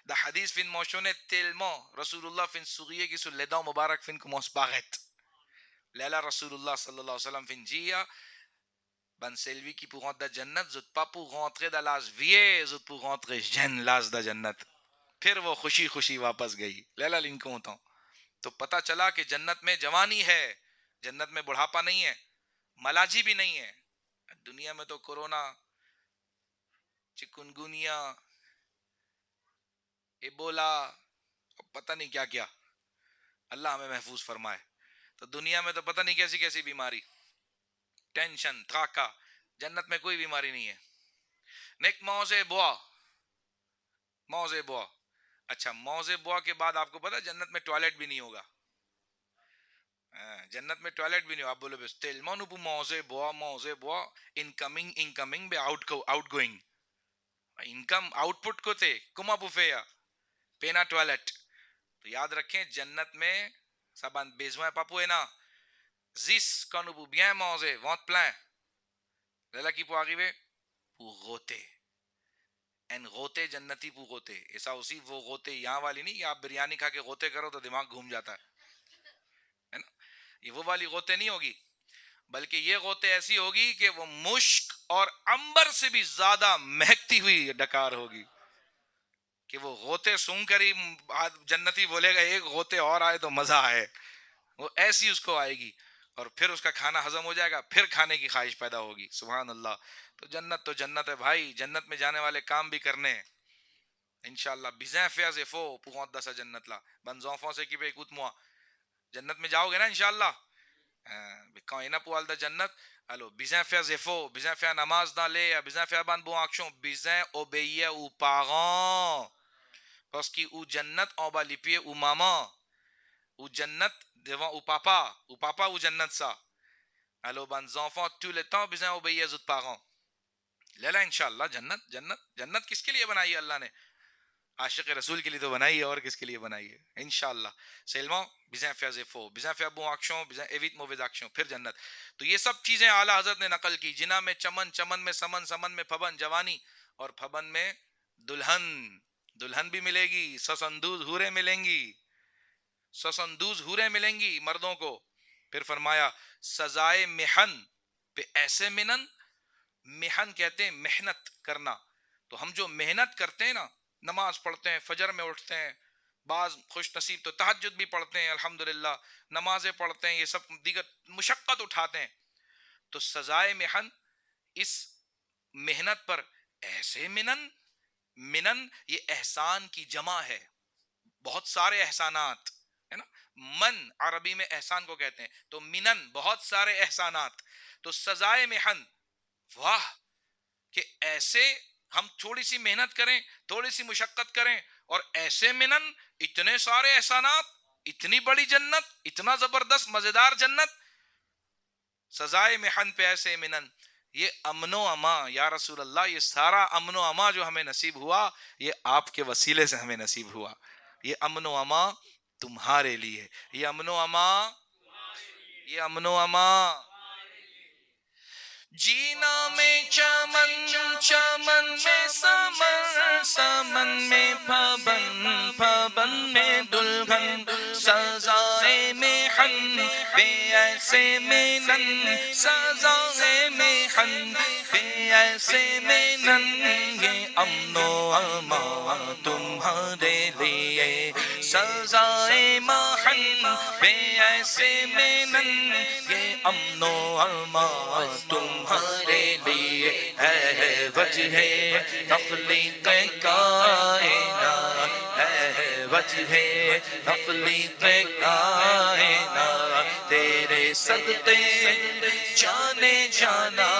Da hadith fin mentionné tellement Rasulullah fin sourire que sur les dents mubarak fin commence paraître. Là Rasulullah sallallahu alayhi wa sallam fin dit ban celui qui pour rentrer dans Jannat, zut pas pour rentrer dans l'âge vieux, zut pour rentrer jeune l'âge dans Jannat. پھر وہ خوشی خوشی واپس گئی. لیلا لن کو ہوتا ہوں. تو پتہ چلا کہ جنت میں جوانی ہے، جنت میں بڑھاپا نہیں ہے، ملاجی بھی نہیں ہے. دنیا میں تو کورونا، چکنگونیا، ایبولا، پتہ نہیں کیا کیا، اللہ ہمیں محفوظ فرمائے. تو دنیا میں تو پتہ نہیں کیسی کیسی بیماری، ٹینشن، تھاکا. جنت میں کوئی بیماری نہیں ہے. نیک موزے بوا، موزے بوا. اچھا موزے بوا کے بعد آپ کو پتا جنت میں ٹوائلٹ بھی نہیں ہوگا. جنت میں ٹوائلٹ بھی نہیں ہوگا. آپ بولو بس تیل مانو پو موزے بوا، موزے بوا، انکمنگ انکمنگ بے out going. Income out put کو تے کما پوفیا پینا ٹوائلٹ. تو یاد رکھیں جنت میں سبان بیزوائے پاپو ہے نا زیس کانو پو بیاں موزے وانت پلائیں لیلا کی پو آگی بے پو غوتے. این غوتے جنتی پو غوتے. ایسا اسی وہ غوتے یہاں والی نہیں، آپ بریانی کھا کے غوتے کرو تو دماغ گھوم جاتا ہے نا. یہ وہ والی غوتے نہیں ہوگی، بلکہ یہ غوتے ایسی ہوگی کہ وہ مشک اور عنبر سے بھی زیادہ مہکتی ہوئی ڈکار ہوگی کہ وہ غوتے سون کر ہی جنتی بولے گا ایک غوتے اور آئے تو مزہ آئے. وہ ایسی اس کو آئے گی اور پھر اس کا کھانا ہضم ہو جائے گا، پھر کھانے کی خواہش پیدا ہوگی. سبحان اللہ. تو جنت ہے بھائی. جنت میں جانے والے کام بھی کرنے انشاءاللہ. بیزیں فیاز فو پوغانت دسا جنت لا بن زنفوں سے کی پہ ایکوت موا جنت میں جاؤ گے نا انشاءاللہ. Koina pualda jannat. Alo, bizin faire des efforts, bizin faire namaz dans les, bizin faire ban bon action, bizin obéir aux parents. Parce que ou jannat en bas les pieds ou maman, ou jannat devant ou papa ou jannat ça. Alors, ban enfants tout le temps bizin obéir aux parents. Lala inshallah jannat, jannat, jannat kiske liye banayi Allah ne? عاشق رسول کے لیے تو بنائی ہے, اور کس کے لیے بنائی ہے انشاءاللہ. seulement besoin faire des efforts, besoin faire bon action, besoin éviter mauvaise action, پھر جنت. تو یہ سب چیزیں اعلیٰ حضرت نے نقل کی. جنا میں چمن, چمن میں سمن, سمن میں پھبن جوانی, اور پھبن میں دلہن, دلہن بھی ملے گی, سسندوز حوریں ملیں گی, سسندوز حوریں ملیں گی مردوں کو. پھر فرمایا سزائے محن پہ ایسے منن, محن کہتے ہیں محنت کرنا. تو ہم جو محنت کرتے ہیں نا, نماز پڑھتے ہیں, فجر میں اٹھتے ہیں, بعض خوش نصیب تو تہجد بھی پڑھتے ہیں الحمدللہ, نمازیں پڑھتے ہیں, یہ سب دیگر مشقت اٹھاتے ہیں. تو سزائے محن اس محنت پر ایسے منن, منن یہ احسان کی جمع ہے, بہت سارے احسانات ہے نا. من عربی میں احسان کو کہتے ہیں, تو منن بہت سارے احسانات. تو سزائے محن, واہ کہ ایسے ہم تھوڑی سی محنت کریں, تھوڑی سی مشقت کریں, اور ایسے منن, اتنے سارے احسانات, اتنی بڑی جنت, اتنا زبردست مزیدار جنت. سزائے محن پہ ایسے منن. یہ امن و امان یا رسول اللہ, یہ سارا امن و امان جو ہمیں نصیب ہوا, یہ آپ کے وسیلے سے ہمیں نصیب ہوا. یہ امن و امان تمہارے لیے, یہ امن و امان, یہ امن و امان. جینا میں چمن, چمن میں سمن, سمن میں پھبن, پھبن میں دلہن, سزائے محن پہ ایسے منن, سزائے محن پہ ایسے منن. یہ امن و امان تمہارے لیے, سزائے محن پہ ایسے منن. یہ امن و امان تمہارے لیے ہے وجہ تخلیق کائنات, ہے وجہ تخلیق کائنات. تیرے صدقے جانے جانا,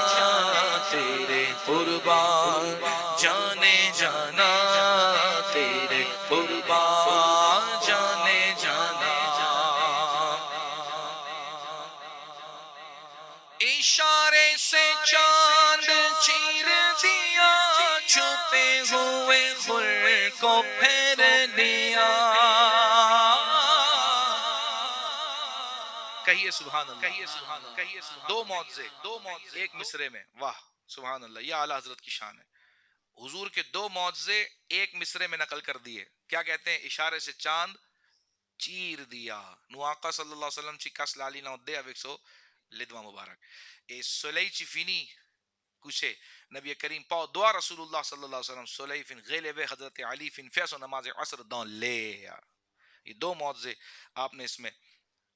تیرے قربان جانے جانا, تیرے قربان جانے جانا. اشارے سے چاند چیر دیا, چھپے ہوئے خور کو پھیر لیا. کہیے سبحان اللہ, کہیے سبحان اللہ, کہیے سبحان. دو معجزے, دو معجزے ایک مصرے میں, واہ سبحان اللہ, یہ اعلیٰ حضرت کی شان ہے. حضور کے دو معجزے ایک مصرے میں نقل کر دیے. کیا کہتے ہیں؟ اشارے سے چاند چیر دیا. نو آقا صلی اللہ علیہ وسلم چی کس لالی نہ دے اویکسو لدوا مبارک. اے سولی چی فینی کچھے نبی کریم پاو دعا رسول اللہ صلی اللہ علیہ وسلم سولی فین غیلے بے حضرت علی فین فیس و نماز عصر دان لے. یہ دو معجزے آپ نے اس میں.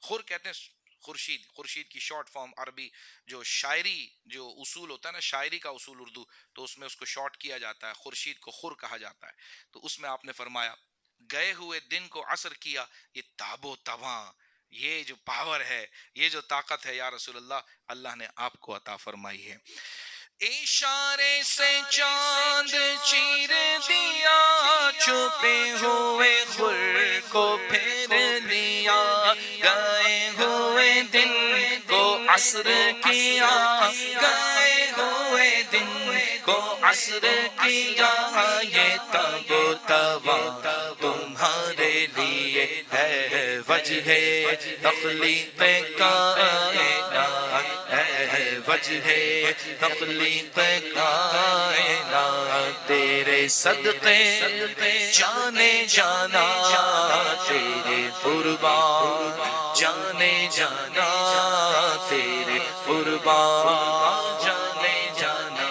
خور کہتے ہیں خورشید, خورشید کی شارٹ فارم عربی جو شاعری جو اصول ہوتا ہے نا, شاعری کا اصول اردو, تو اس میں اس کو شارٹ کیا جاتا ہے, خورشید کو خور کہا جاتا ہے. تو اس میں آپ نے فرمایا گئے ہوئے دن کو عصر کیا, یہ تاب و تواں, یہ جو پاور ہے, یہ جو طاقت ہے یا رسول اللہ, اللہ نے آپ کو عطا فرمائی ہے. اشارے سے چاند چیر دیا, چھپے ہوئے خور کو پھیر لیا. گئے ہوئے دن کو عصر کیا, گئے ہوئے دن کو عصر کیا. یہ تاب و تواں تمہارے لیے ہے وجہ تخلیق کائنات, ہے وجہ تخلیق کائنات. تیرے صدقے جانے جانا, تیرے قربان جانے جانا, تیرے قربان جانے جانا.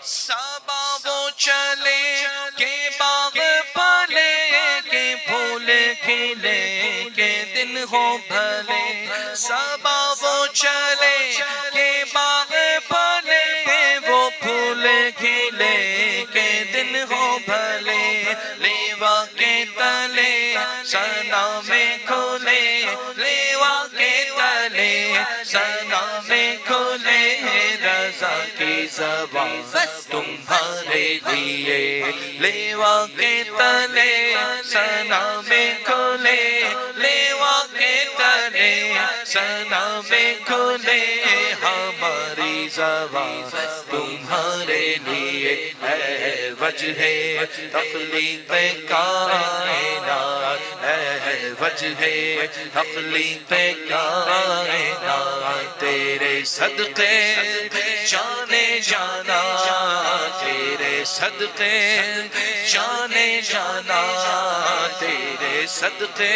صبا وہ چلے کہ باغ پلے, کہ پھول کھلے, کہ دن ہو بھلے. صبا وہ چلے کہ باغ پلے, وہ پھول کھلے, کہ دن ہو بھلے. لیوا کے تلے سنا میں کھلے, لیوا کے تلے ثنا میں کھلے رضا کی زبان تمہارے لیے لیوا کے تلے ثنا میں کھلے لیوا کے تلے ثنا میں کھلے ہماری زبان تمہارے لیے ہے وجہ تخلیق کائنات ہے وجہ تخلیق کائنات تیرے صدقے جانے جانا تیرے صدقے جانے جانا تیرے صدقے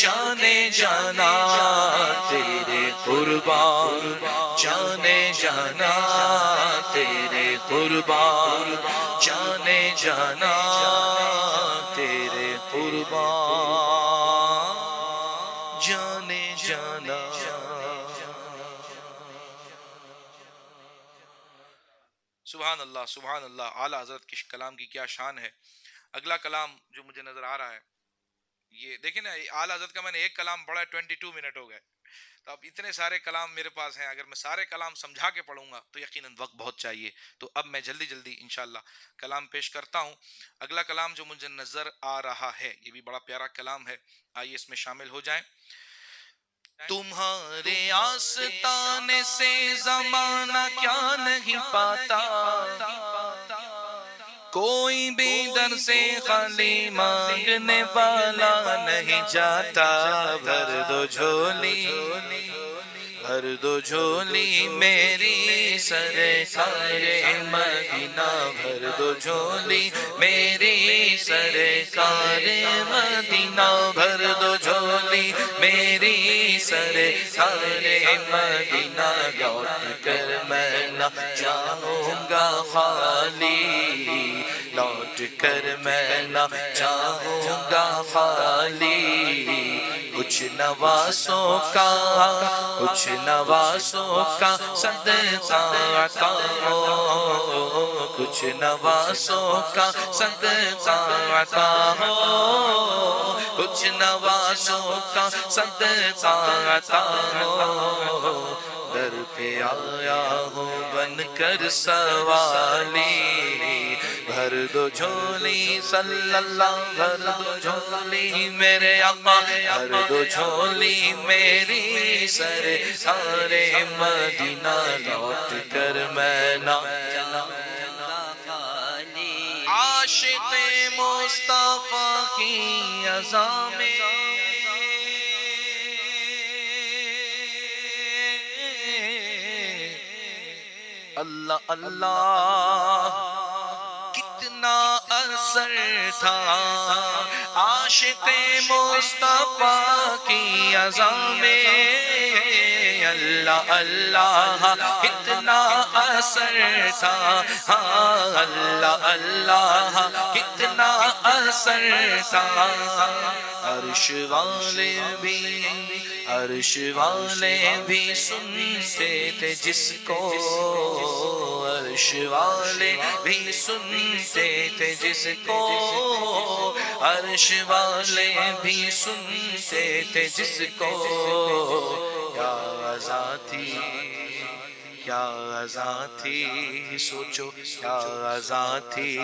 جانے جانا تیرے قربان جانے جانا تیرے قربان جانے جانا تیرے قربان جانے جانا. سبحان اللہ سبحان اللہ. اعلیٰ حضرت کے کلام کی کیا شان ہے. اگلا کلام جو مجھے نظر آ رہا ہے یہ دیکھیں نا, اعلیٰ حضرت کا میں نے ایک کلام پڑھا ہے 22 منٹ ہو گئے. تو اب اتنے سارے کلام میرے پاس ہیں, اگر میں سارے کلام سمجھا کے پڑھوں گا تو یقیناً وقت بہت چاہیے. تو اب میں جلدی جلدی انشاءاللہ کلام پیش کرتا ہوں. اگلا کلام جو مجھے نظر آ رہا ہے یہ بھی بڑا پیارا کلام ہے, آئیے اس میں شامل ہو جائیں. تمہارے آستانے سے زمانہ کیا نہیں پاتا, کوئی بھی در سے خالی مانگنے والا نہیں جاتا. بھر دو جھولی بھر دو جھولی میری سرکار مدینہ, بھر دو جھولی میری سرکار مدینہ, بھر دو جھولی میری سرکار مدینہ. لوٹ کر میں نہ جاؤں گا خالی, لوٹ کر میں نہ جاؤں گا خالی. کچھ نواسوں کا کچھ نواسوں کا صدقہ عطا ہو, کچھ نواسوں کا صدقہ عطا ہو, کچھ نواسوں کا صدقہ عطا ہو. در پہ آیا ہوں بن کر سوالی, بھر دو جھولی صلی اللہ, بھر دو جھولی میرے آقا, بھر دو جھولی میری سرکار مدینہ. لوٹ کر میں نہ عاشق مصطفیٰ کی عزا میں اللہ اللہ کتنا اثر تھا, عاشق مصطفیٰ کی عزا میں اللہ اللہ کتنا اثر تھا, اللہ اللہ کتنا اثر تھا. عرش والے بھی عرش والے بھی سنتے تھے جس کو, عرش والے بھی سنتے تھے جس کو, عرش والے بھی سنتے تھے جس کو. کیا عزا تھی کیا عزا تھی, سوچو کیا عزا تھی,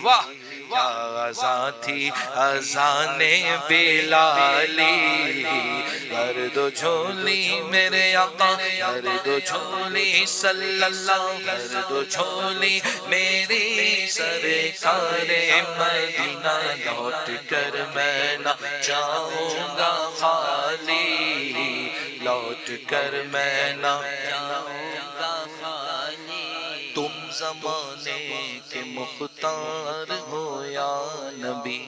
واہ کیا عزا تھی اذان بلالی. بھر دو جھولی میرے آقا, بھر دو جھولی صلی اللہ, بھر دو جھولی میری سرکار مدینہ. لوٹ کر میں نہ جاؤں گا خالی, لوٹ کر میں نہ تم زمانے کے مختار ہو یا نبی,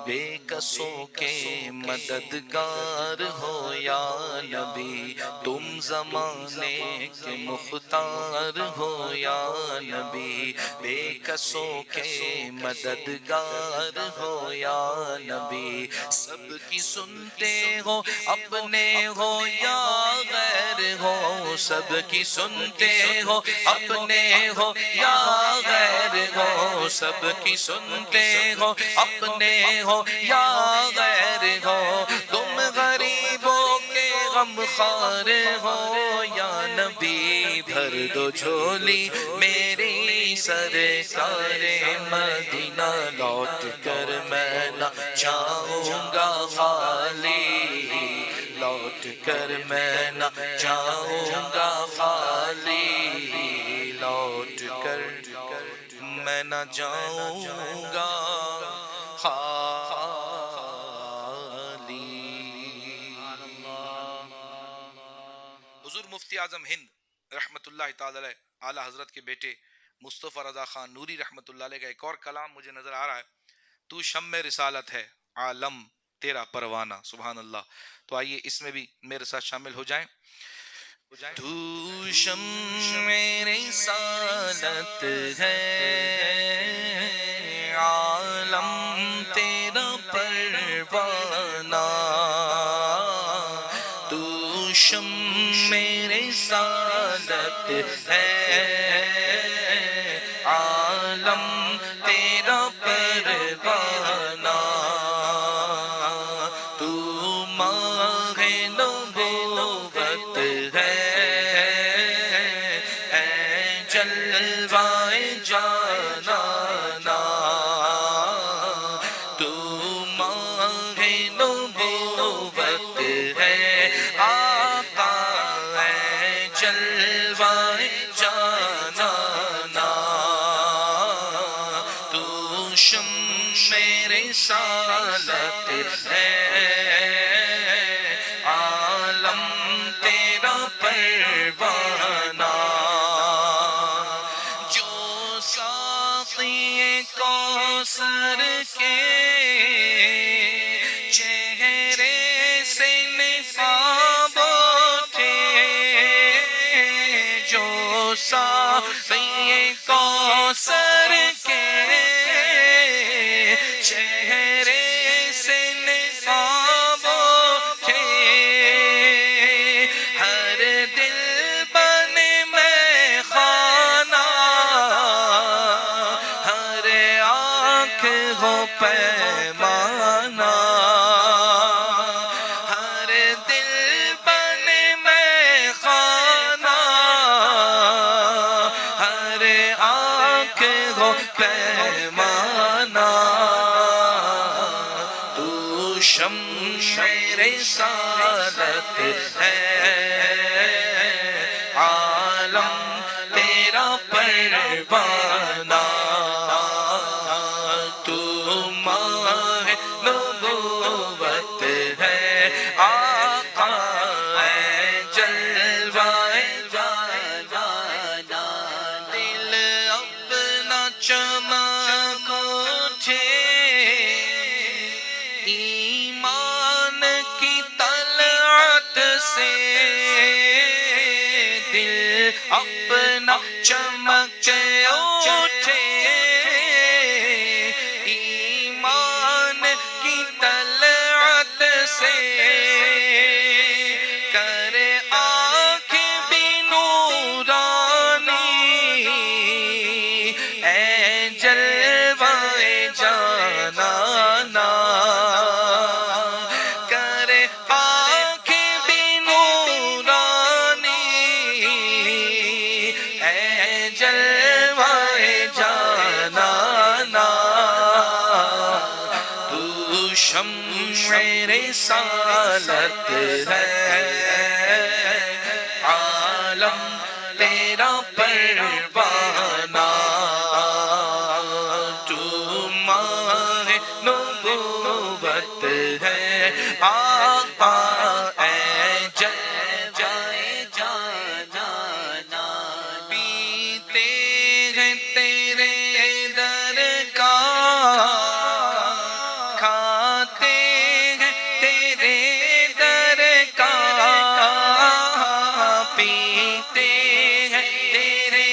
بے کسوں کے مددگار ہو یا نبی. تم زمانے کے مختار ہو یا نبی, بے کسوں کے مددگار ہو یا نبی. سب کی سنتے ہو اپنے ہو یا غیر ہو, سب کی سنتے ہو اپنے ہو یا غیر ہو, سب کی سنتے ہو اپنے ہو یا غیر ہو. تم غریبوں کے غم خار ہو یا نبی بھر دو جھولی میری سرکار مدینہ لوٹ کر میں نہ جاؤں گا خالی لوٹ کر میں نہ جاؤں گا خالی لوٹ کر میں نہ جاؤں گا خالی حضور مفتی اعظم ہند رحمت اللہ تعالی علیہ اعلی حضرت کے بیٹے مصطفیٰ رضا خان نوری رحمت اللہ علیہ کا ایک اور کلام مجھے نظر آ رہا ہے. تو شمع رسالت ہے عالم تیرا پروانہ. سبحان اللہ. تو آئیے اس میں بھی میرے ساتھ شامل ہو جائیں. تو شمع رسالت ہے عالم تیرا پروانہ. تو شمع رسالت ہے عالم تیرا پروانہ. تو ماہ نبوت ہے اے جلوائے جانانا. تو ماہ نبوت ہے آقا اے جلوائے جانانا. تو شمع رسالت ہے عالم تیرا پروانہ. جو ساقی کوثر کے چہرے سے نقاب اٹھے. جو ساقی کوثر کے چہرے سے نقاب اٹھے. ہر دل بنے میں خانہ ہر آنکھ ہو پیمانہ. ہر دل بنے میں خانہ ہر آنکھ ہو پیمانہ. تو شمع رسالت ہے عالم تیرا پروانہ. تو ماہ نبوت ہے آقا اے جلوائے جانانا. دل اپنا چمک اٹھے ایمان کی طلعت سے. دل اپنا چمک اٹھے ایمان کی طلعت سے. کر آنکھ بھی نورانی اے جلوائے جانانا. کر آنکھ بھی نورانی اے جلوائے جانانا. تو شمع رسالت ہے عالم تیرا پروانہ. تو ماہ نبوت ہے آقا اے جلوائے جانانا. پیتے ہیں تیرے در کا کھاتے ہیں تیرے در کا. پیتے ہیں تیرے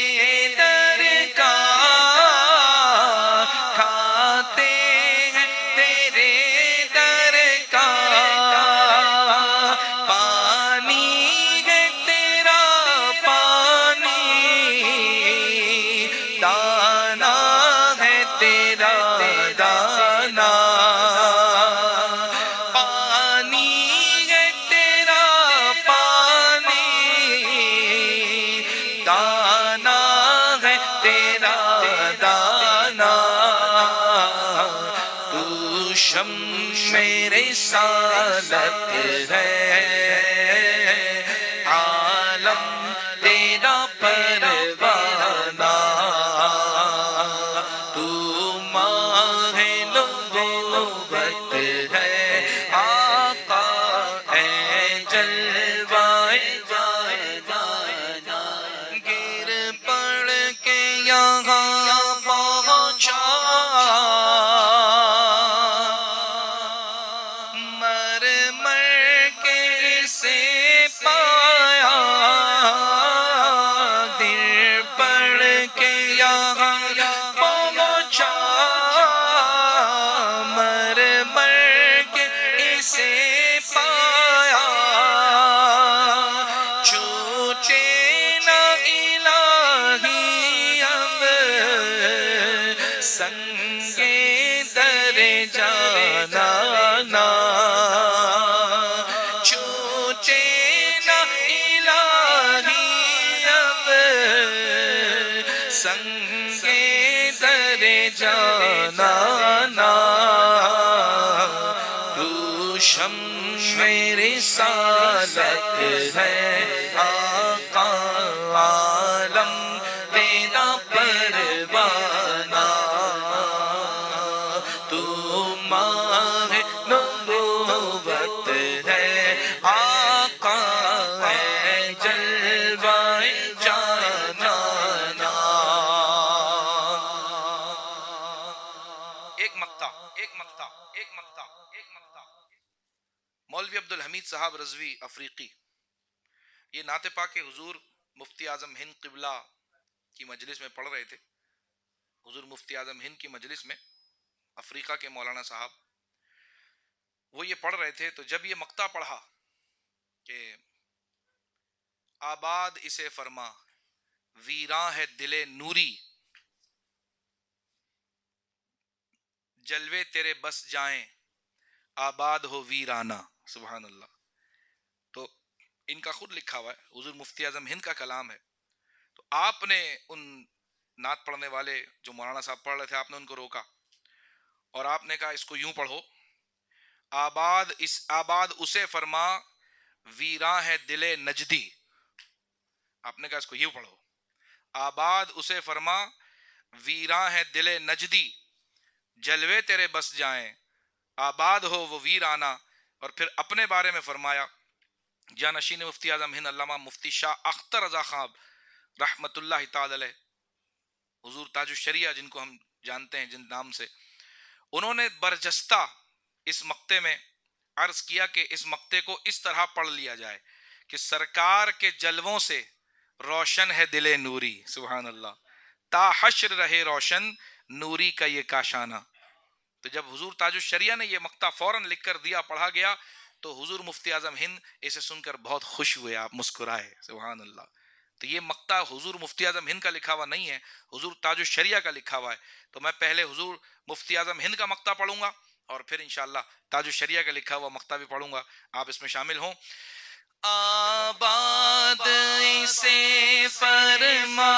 رسالت ہے عالم تیرا پروانہ تو ماہ نبوت ہے آقا ہے جلوائے گر پڑ کے یہاں پہنچا مر مر کے اسے پایا گر پڑ کے یہاں پہنچا مر مر کے اسے پایا چھوٹے نہ الہی اب سنگے در جانا نا چھوٹے نہ الہی اب سنگے در جانا نا تو شمع رسالت ہے آقا عالم تیرا پروانہ تو ماہ نبوت ہے آقا ہے جلوائے جانانا ایک مقطع مولوی عبدالحمید صاحب رضوی افریقی یہ نعت پاک حضور مفتی اعظم ہند قبلہ کی مجلس میں پڑھ رہے تھے حضور مفتی اعظم ہند کی مجلس میں افریقہ کے مولانا صاحب وہ یہ پڑھ رہے تھے تو جب یہ مقطع پڑھا کہ آباد اسے فرما ویراں ہے دل نوری جلوے تیرے بس جائیں آباد ہو ویرانہ سبحان اللہ تو ان کا خود لکھا ہوا ہے حضور مفتی اعظم ہند کا کلام ہے تو آپ نے ان نعت پڑھنے والے جو مولانا صاحب پڑھ رہے تھے آپ نے ان کو روکا اور آپ نے کہا اس کو یوں پڑھو آباد اسے فرما ویراں ہے دل نجدی آپ نے کہا اس کو یوں پڑھو آباد اسے فرما ویراں ہے دل نجدی جلوے تیرے بس جائیں آباد ہو وہ ویرانہ اور پھر اپنے بارے میں فرمایا جانشین مفتی اعظم ہند علامہ مفتی شاہ اختر رضا خان رحمت اللہ تعالی علیہ حضور تاج الشریعہ جن کو ہم جانتے ہیں جن نام سے انہوں نے برجستہ اس مقطع میں عرض کیا کہ اس مقطع کو اس طرح پڑھ لیا جائے کہ سرکار کے جلووں سے روشن ہے دل نوری سبحان اللہ تا حشر رہے روشن نوری کا یہ کاشانہ تو جب حضور تاج الشریعہ نے یہ مقطع فوراً لکھ کر دیا پڑھا گیا تو حضور مفتی اعظم ہند اسے سن کر بہت خوش ہوئے آپ مسکرائے سبحان اللہ تو یہ مقطع حضور مفتی اعظم ہند کا لکھا ہوا نہیں ہے حضور تاج الشریعہ کا لکھا ہوا ہے تو میں پہلے حضور مفتی اعظم ہند کا مقطع پڑھوں گا اور پھر انشاءاللہ تاج الشریعہ کا لکھا ہوا مقطع بھی پڑھوں گا آپ اس میں شامل ہوں آباد اسے فرما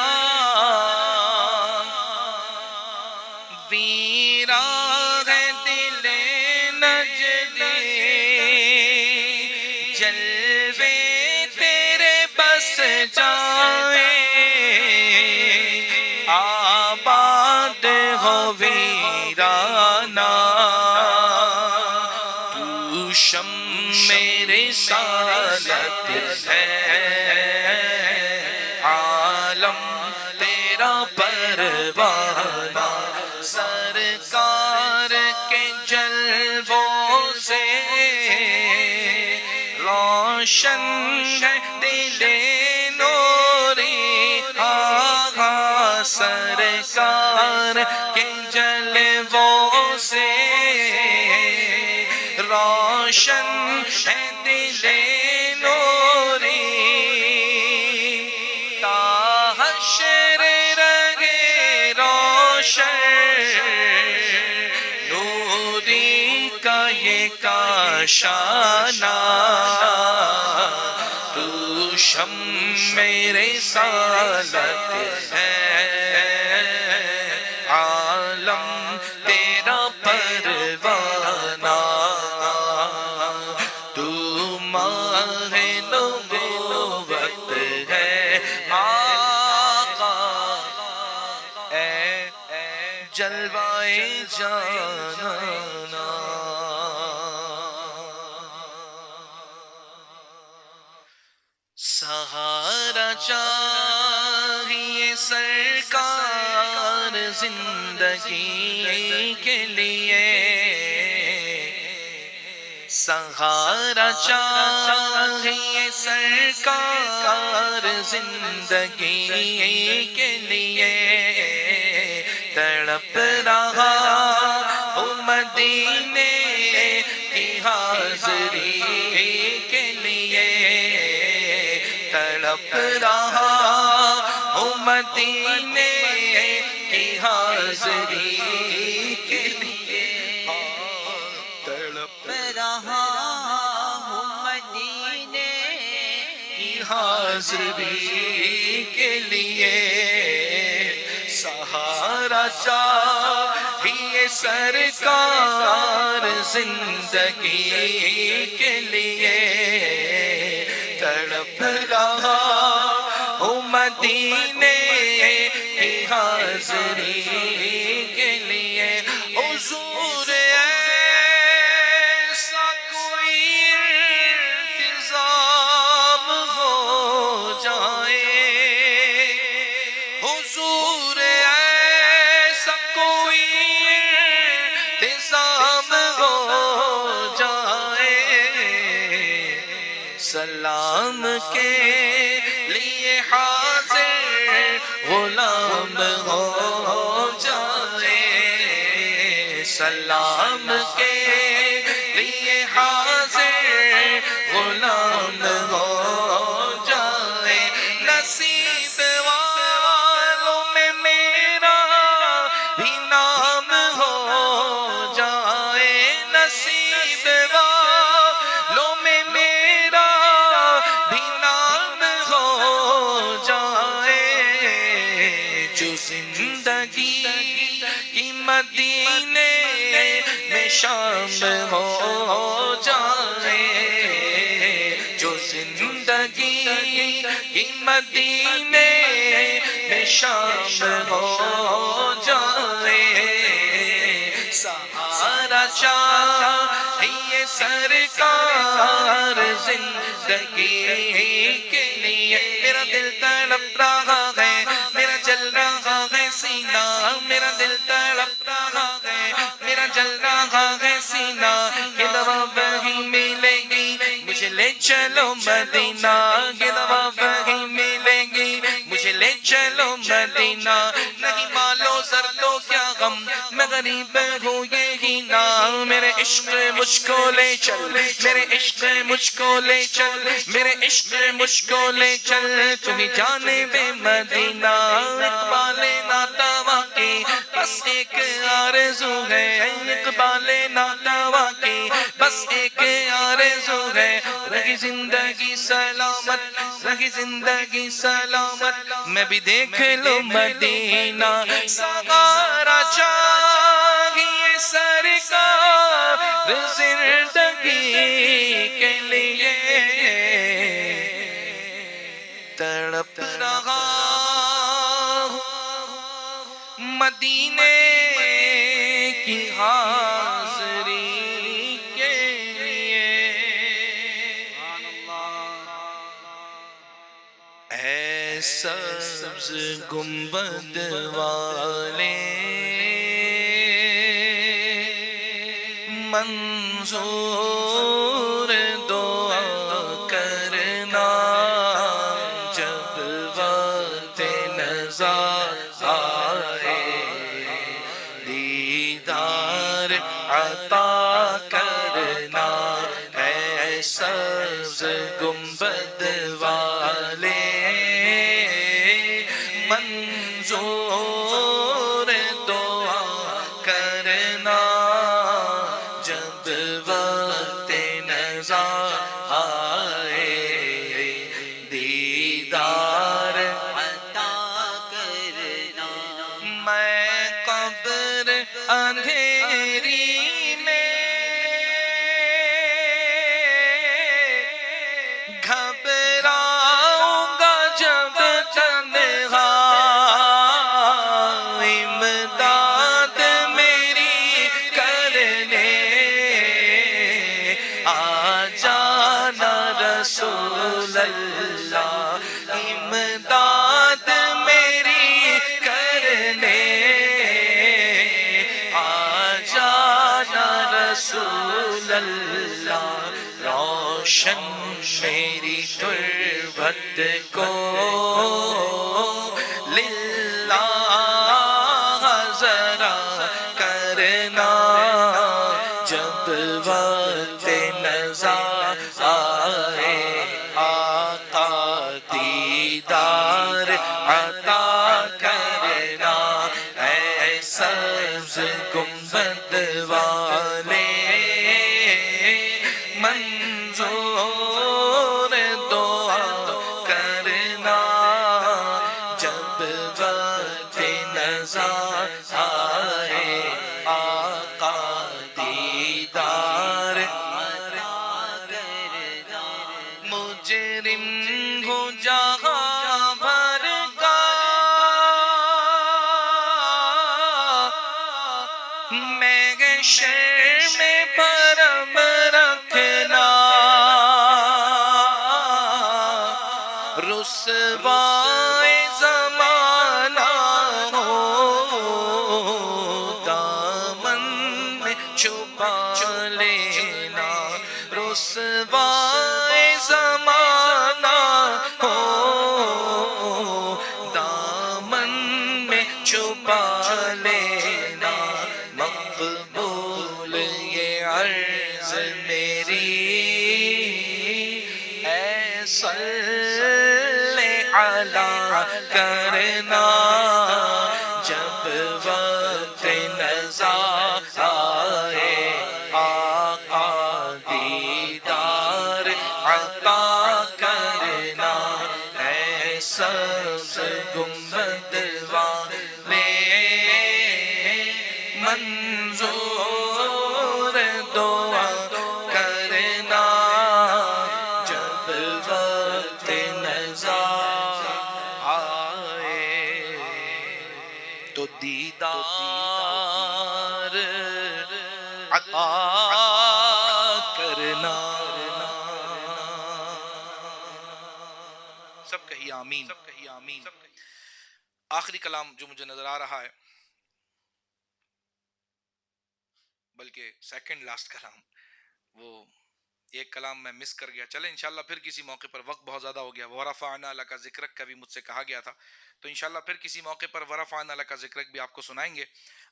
ویراں ہے دل نجدی جلوے تیرے بس جائیں آباد ہو ویرانہ تو شمع رسالت ہے عالم تیرا پروانہ سرکار کے جلووں سے روشن ہے دل نوری آغا سرکار کے جلووں سے روشن ہے دل نوری تا حشر رہے روشن نوری کا یہ کاشانہ تو شمع رسالت ہے عالم تیرا پروانہ جانا سہارا چاہیے سرکار زندگی کے لیے سہارا چاہیے سرکار زندگی کے لیے تڑپ رہا ہوں مدینے کی حاضری کے لیے تڑپ رہا ہوں مدینے کی حاضری کے لیے تڑپ رہا ہوں مدینے کی حاضری کے لیے سہارا چاہیے سرکار زندگی کے لیے تڑپ رہا ہوں مدینے کی حاضری کے لیے حضور ایسا کوئی انتظام ہو جائے حضور ایسا کوئی انتظام ہو جائے سلام کے لیے حاضر غلام ہو جائے سلام کے لیے حاضر غلام ہو جائے نصیب والوں میں میرا بھی نام ہو جائے نصیب والوں میں میرا بھی نام ہو جائے جو زندگی کی مدینے میں شام ہو جائے جو زندگی کی مدینے میں شام ہو جائے سہارا چاہیے سرکار زندگی کے لیے میرا دل تڑپ رہا ہے میرا جل رہا ہے سینہ میرا دل تڑپ رہا ہے میرا جل رہا ہے سینہ کہ دوا وہیں ملے گی مجھے لے چلو مدینہ کہ دوا وہیں ملے گی مجھے لے چلو مدینہ نہیں مالو زر تو کیا غم میں غریب ہوں یہی نا میرے عشق مجھ کو لے چل میرے عشق مجھ کو لے چل میرے عشق مجھ کو لے چل تمہیں جانے بے مدینہ اقبال ناتوا کی بس ایک آرزو ہے اقبال ناتوا کی بس ایک آرزو ہے رہی زندگی سلامت رہی زندگی سلامت میں بھی دیکھ لوں مدینہ سہارا چاہیے سرکار زندگی کے لیے تڑپ رہا ہوں مدینے کی حاضری کے لیے اے سبز گنبد والے منظور دعا کرنا جب وقت نظر آئے دیدار عطا کرنا اے سبز گنبد والے منظور دعا کرنا جب وقت نظر آئے دیدار عطا کرنا میں قبر اندھیری میں گھبراؤں گا جب تنہا امداد میں اللہ امداد میری کرنے آ جانا رسول اللہ روشن میری تربت کو للہ ذرا کرنا جب وقت نزا آئے آقا دیدار عطا کرنا اے سبز گنبد والے منظور دعا کرنا جب وقت نزا آئے آقا دیدار مجرم ہو جہاں بھر کا محشر میں پرم رکھنا رسوائے زمانہ ہو دامن میں چھپا لینا رسوائے زمانہ ہو دامن میں چھپا لینا مقبول یہ عرض میری اے صلی علی کرنا جب وقت نزا آئے آقا دیدار عطا کرنا اے سبز گنبد والے منظور دعا کرنا جب وقت نزا آئے تو دیدار عطا کرنا سب کہیے آمین سب کہیے آمین آخری کلام جو مجھے نظر آ رہا ہے بلکہ سیکنڈ لاسٹ کلام وہ ایک کلام میں مس کر گیا چلے انشاءاللہ پھر کسی موقع پر وقت بہت زیادہ ہو گیا وَرَفَعْنَا لَكَ ذِكْرَكَ کا بھی مجھ سے کہا گیا تھا تو انشاءاللہ پھر کسی موقع پر وَرَفَعْنَا لَكَ ذِكْرَكَ بھی آپ کو سنائیں گے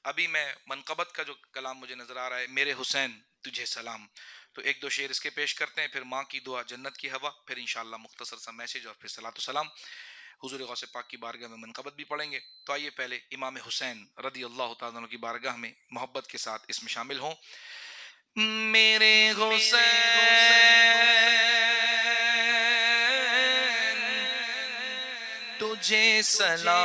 ابھی میں منقبت کا جو کلام مجھے نظر آ رہا ہے میرے حسین تجھے سلام تو ایک دو شعر اس کے پیش کرتے ہیں پھر ماں کی دعا جنت کی ہوا پھر انشاءاللہ مختصر سا میسج اور پھر صلاۃ و سلام حضور غوث پاک کی بارگاہ میں منقبت بھی پڑھیں گے تو آئیے پہلے امام حسین رضی اللہ تعالیٰ عنہ کی بارگاہ میں محبت کے ساتھ اس میں شامل ہوں میرے حسین تجھے سلام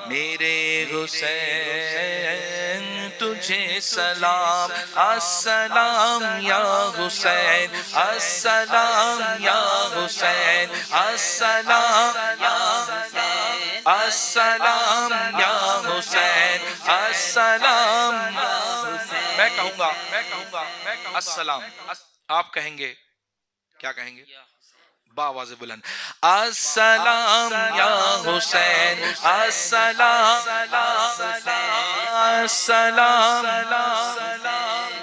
میرے حسین تجھے سلام السلام یا حسین السلام یا حسین السلام یا حسین السلام یا حسین السلام میں کہوں گا السلام آپ کہیں گے کیا کہیں گے باواز بلند السلام یا حسین السلام السلام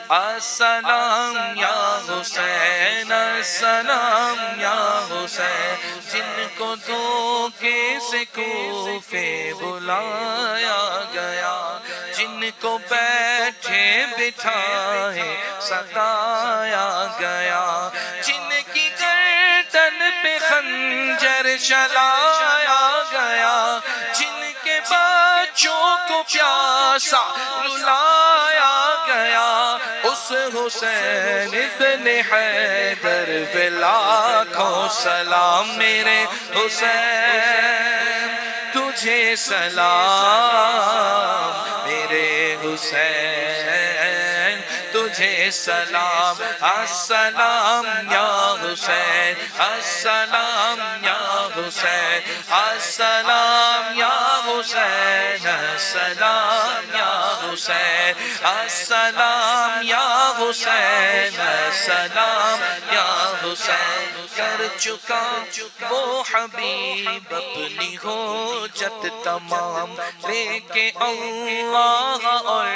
السلام یا حسین السلام یا حسین جن کو دھوکے سے کوفے بلایا گیا جن کو بیٹھے بٹھائے ستایا گیا جن کی گردن پہ خنجر چلایا گیا جن کے بچوں کو پیاسا رلایا گیا اس حسین ابن حیدر پہ لاکھوں سلام میرے حسین تجھے سلام میرے حسین تجھے سلام السلام یا حسین السلام یا حسین السلام یا حسین السلام یا حسین السلام یا حسین السلام یا حسین کر چکا وہ حبیب اپنی حجت تمام لے کے اللہ اور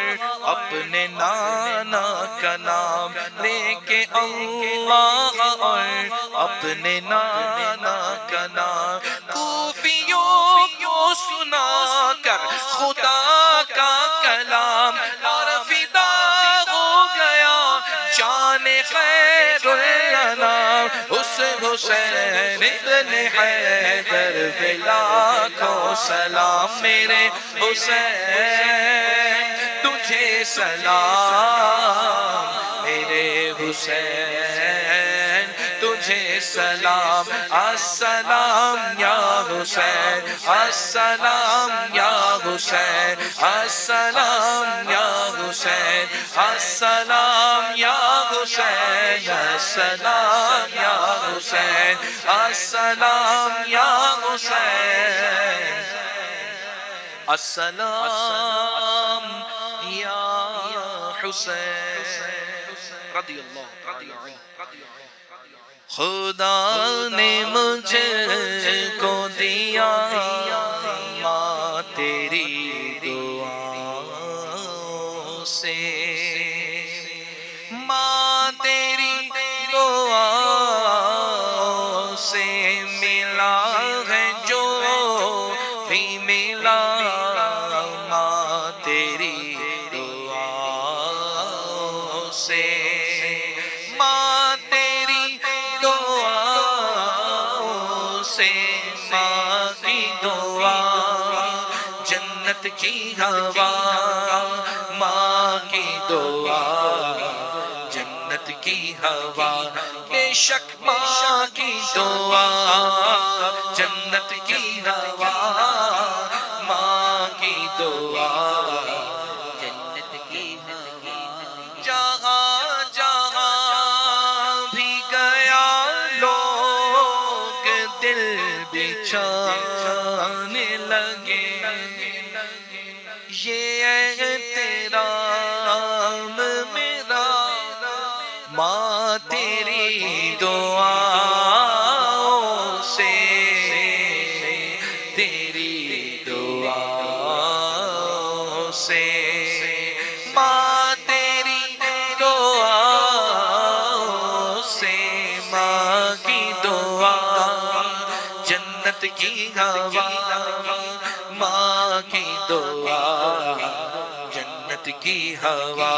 اپنے نانا کا نام لے کے اللہ اور اپنے نانا کا نام کوفیوں کو سنا کر خدا کا کلام اور فدا ہو گیا جان خیر الانام حسین ابن حیدر پہ لاکھوں سلام میرے حسین تجھے سلام میرے حسین تجھے سلام السلام یا حسین السلام یا حسین السلام یا حسین السلام یا حسین السلام یا حسین السلام یا حسین السلام یا حسین رضی اللہ تعالی عنہ خدا نے مجھے کو دیا ماں تیری دعاؤں سے ماں تیری دعاؤں سے ملا ہے جو بھی ملا ماں تیری دعاؤں سے ماں تیری دعاؤں سے ماں کی دعا جنت کی ہوا ماں کی دعا جنت کی ہوا بے شک ماں کی دعا جنت کی ہوا ماں کی دعا جنت کی ہوا جہاں جہاں بھی گیا لوگ دل بچھانے لگے یہ احترام میرا ماں تیری دعاؤں سے تیری دعاؤں سے ماں تیری دعاؤں سے ماں کی دعا جنت کی ہوا ماں کی دعا جنت کی ہوا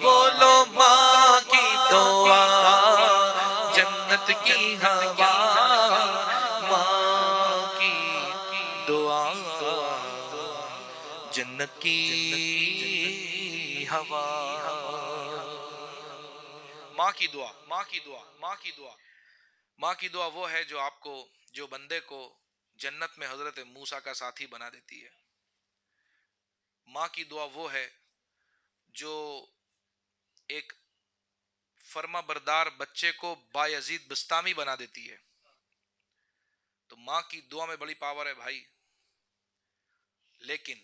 بولو ماں کی دعا جنت کی ہوا ماں کی دعا جنت کی ہوا ماں کی دعا ماں کی دعا ماں کی دعا ماں کی دعا وہ ہے جو آپ کو جو بندے کو جنت میں حضرت موسیٰ کا ساتھی بنا دیتی ہے ماں کی دعا وہ ہے جو ایک فرما بردار بچے کو بایزید بستامی بنا دیتی ہے تو ماں کی دعا میں بڑی پاور ہے بھائی لیکن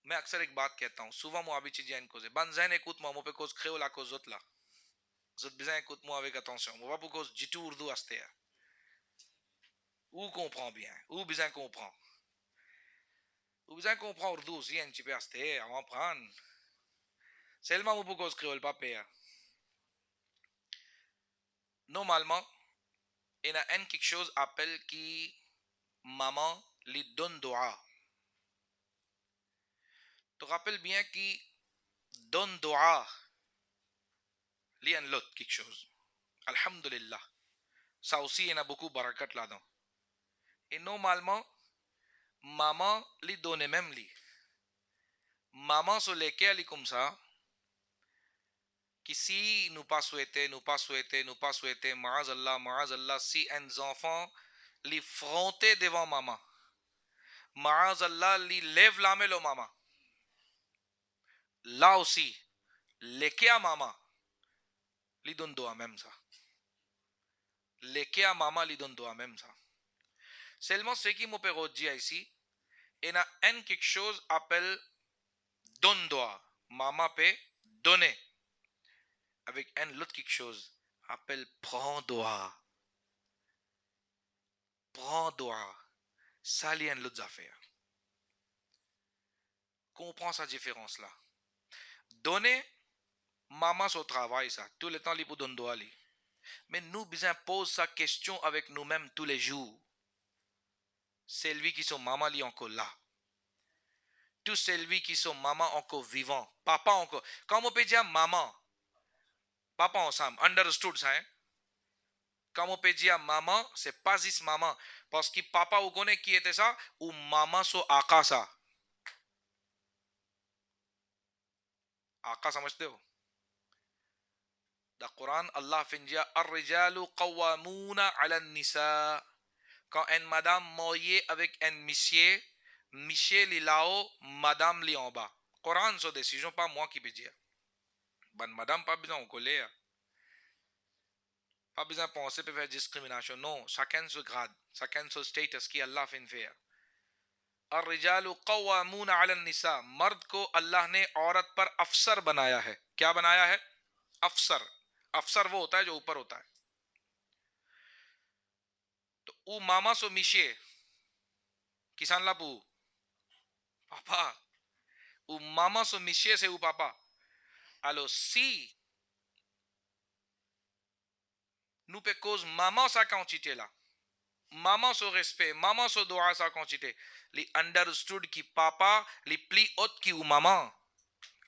میں اکثر ایک بات کہتا ہوں سووا موابی چیزیں ان کو سے بان زین ایکوت مامو پہ کوز خیولا کو زتلا زد بزین ایکوت موابی کا تونسیوں موابو کوز جیٹو اردو آستے ہیں او comprend bien ou bien comprend ou bien comprend Urdu سی انچی پہ آستے ہیں اوان پران سیلما موبو کوز خیول پاپے ہیں normalement il y a quelque chose appelle qui maman lui donne dua تو rappelle bien qui donne dua lui en l'autre quelque chose alhamdulillah ça aussi il y a beaucoup barakat là-dedans et normalement maman lui donne même lui maman se leke ali comme ça کہ si nous pas souhaiter Muaz Allah si un enfant li fronter devant maman Muaz Allah li lève la main le maman là aussi leke à maman li donne dua même ça leke à maman li donne dua même ça Seulement ce qui me peut dire ici, il y a un quelque chose appelle donne doigt. Maman peut donner. Avec un l'autre quelque chose appelle prends doigt. Prends doigt. Ça, il y a une autre affaire. Comprends cette différence-là. Donner, maman au travail, ça. Tout le temps, il peut donner doigt. Mais nous, besoin pose sa question avec nous-mêmes tous les jours. Celui qui sont maman, il est encore là. Tous celui qui sont maman encore vivant. Papa encore. Quand on peut dire maman, papa ensemble, understood ça, hein? Quand on peut dire maman, c'est pas juste maman. Parce que papa, vous connaissez qui était ça? Ou maman so aka ça. Aka samajhte ho? Dans le Coran, Allah fait dire Ar-rijalu qawwamuna ala nisa. Quand une madame mariée avec un monsieur, monsieur li là-haut, madame li en bas. Coran, c'est décision, pas moi qui peux dire. Ben, madame, pas besoin de coller. Pas besoin de penser pour faire discrimination. Non, chacun ce grade, chacun ce status qui Allah fait faire. Ar-rijalu qawwamuna ala nisa. مرد کو اللہ نے عورت پر افسر بنایا ہے. کیا بنایا ہے؟ افسر. افسر وہ ہوتا ہے جو اوپر ہوتا ہے. تو او ماما سو میشے کسان لاپو پاپا او ماما سو میشے سے او پاپا الو سی nous pe cause maman sa quantité là. Maman so respect, maman so doa sa quantité. Li understood ki papa li pli haute ki ou maman.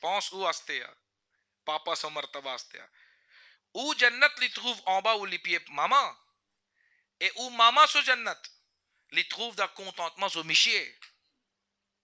pense où astea, papa so martaba astea. Où jannat li trouve en bas où li pied maman. Et où maman so jannat li trouve da contentement so michier.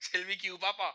celui qui ou papa.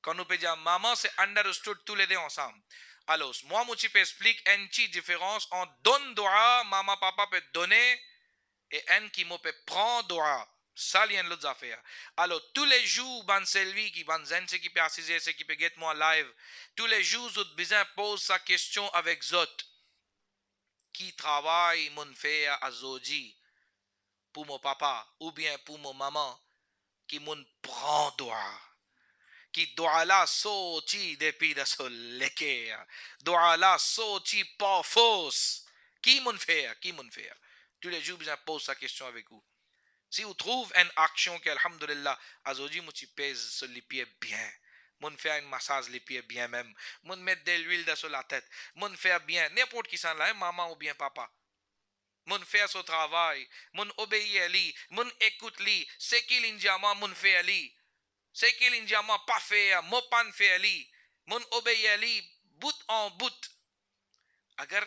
Quand nous pédions maman, c'est understood tous les deux ensemble. Alors, moi, je explique une petite différence entre donne doa, maman, papa peut donner, et un qui me peut prendre doa. Ça, il y a une autre affaire. Alors, tous les jours, ban celui qui ban zen, qui peut assister, ce qui peut get moi live, tous les jours, vous besoin pose sa question avec Zot. Qui travaille, mon fait à Zoji, pour mon papa, ou bien pour mon maman, qui mon prend doa. Qui doa la sorti depuis de ce léqué. Doa la sorti pas fausse. Qui mon fait? Qui mon fait? Tous les jours, je pose sa question avec vous. Si vous trouvez une action que, alhamdulillah, Azoji mouti pèse sur les pieds bien. Mon fait un massage les pieds bien même. Mon mettre de l'huile sur la tête. Mon faire bien. N'importe qui s'en là, maman ou bien papa. Mon faire son travail. Mon obéir à lui. Mon écoute lui. C'est qu'il indiama mon fait à lui. C'est qu'il indiama pas fait, mon pan fait à lui. Mon obéir à lui. Bout en bout. Agar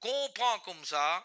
comprend comme ça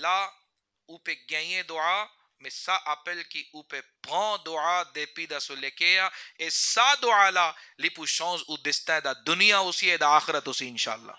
là où peut gagner doa mais ça appelle qui où peut prendre doa depuis de ce lequel et ça doa là les pour change au destin de dunia aussi et d'akhirat aussi inchallah.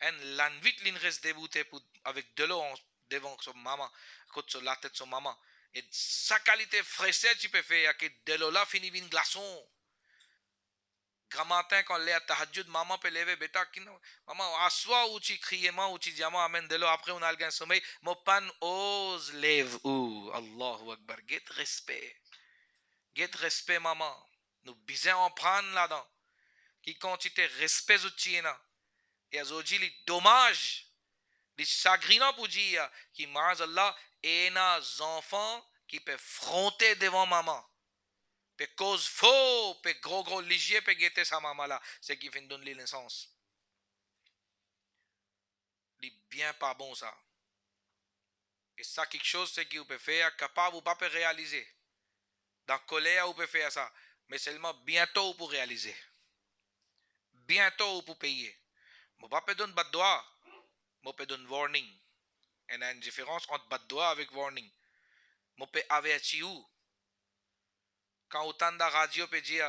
en l'envie l'in reste débouté avec de l'eau devant son maman côté la tête son maman. Et sa qualité fraîcheur tu peux faire que de l'eau là finit une glaçon. Grand matin quand les tahajjud maman peut lever bêta qui maman assoit ou tu crier ou tu dis amène de l'eau après on a le sommeil mon pan ose lève ou Allahu Akbar get respect maman nous besoin en prendre là-dedans qui quantité respect outils et aujourd'hui les dommages les chagrinants pour dire qui ma'azallah et nos enfants qui peuvent fronter devant maman. Pe cause faux, pe gros ligier, pe guetter sa maman là, c'est qui vient donner l'essence. C'est bien pas bon ça. Et ça quelque chose c'est qui vous peut faire, capable ou pas peut réaliser. Dans colère vous peut faire ça, mais seulement bientôt pour réaliser. Bientôt pour payer. Mon pas peut donner bad doigt, mon peut donner warning. Et il y a une différence entre bad doigt avec warning. Mon peut avertir ou Quand utanda gazio pe jia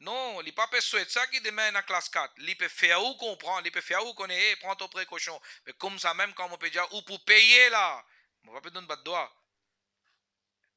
non li pas pe suetza qui demain na classe 4 li pe faire ou comprend li pe faire ou connaît prends ton précaution mais comme ça même quand on peut dire ou pour payer là on va pe don badwa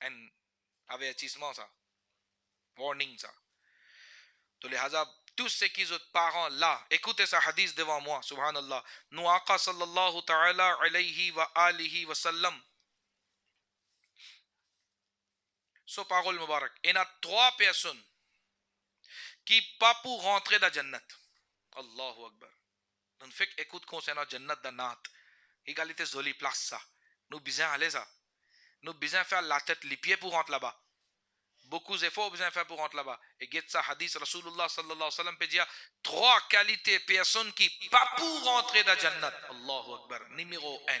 and avertissement ça warning ça تو لہذا tous ceux qui sont parents là, écoutez sa hadith devant moi, subhanallah. Nous Aqa sallallahu ta'ala alayhi wa alihi wa sallam. So parole mubarak. Il y a 3 personnes qui pas pour rentrer dans Jannat. Allahu Akbar. Donc fait écoute concernant Jannat dans Nat. Égalité jolie place ça. Nous besoin aller ça. Nous besoin faire la tête, les pieds pour rentrer là-bas. Beaucoup d'efforts besoin faire pour rentrer là-bas. Et get ça hadith Rasulullah sallallahu alayhi wa sallam peut dire 3 qualités personnes qui pas pour rentrer dans Jannat. Allahu Akbar. Numéro 1.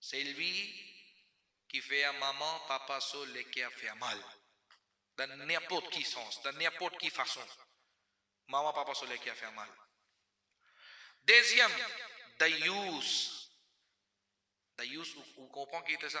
C'est lui qui fait à maman, papa seul qui a fait mal. Dans n'importe qui sens, dans n'importe qui façon. Maman, papa seul qui a fait mal. Deuxième, Dayous. Dayous, vous comprenez qui était ça?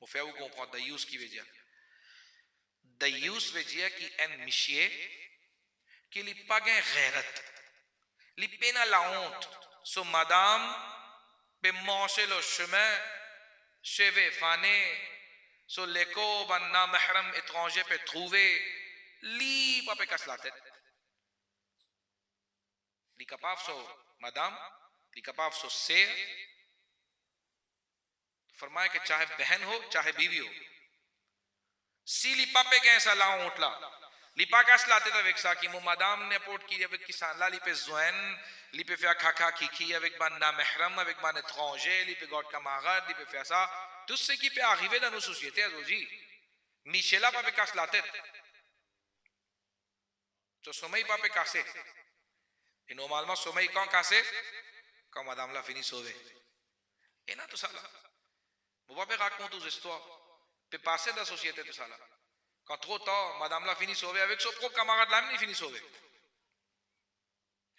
Vous faites vous comprendre Dayous qui veut dire. Dayous veut dire qui est un monsieur qui n'a pas de ghairat. Il n'a pas la honte. So madame peut manger le chemin, cheveux fanés, so l'écho, un mahram étranger peut trouver, li pas peut casser la tête. Li capable so madame, li capable so sœur. فرمائے کہ چاہے بہن ہو چاہے بیوی ہو سی لی پاپے کے ایسا لا اونٹ لا لی پا کاس لاتے تھا ویکسا کی مو مادام نے پوٹ کی ایک کسان لا لی پہ زوین لی پہ فیا کھاکھا کھیکی ایک بان نا محرم ایک بان اترانجے لی پہ گوٹ کا ماغاد لی پہ فیاسا تو اس سے کی پہ آغیوے دا نو سوسیتے ہیں جی میشیلا پاپے کاس لاتے تو سومئی پاپے کاسے انہوں معلومہ سومئی کون کاسے کون مادام لا فینی سووے اینا تو سالا Vous pouvez raconter des histoires. Peut passer dans la société tout ça là. Quand trop tard, madame l'a fini sauver avec son propre camarade là, il finit sauver.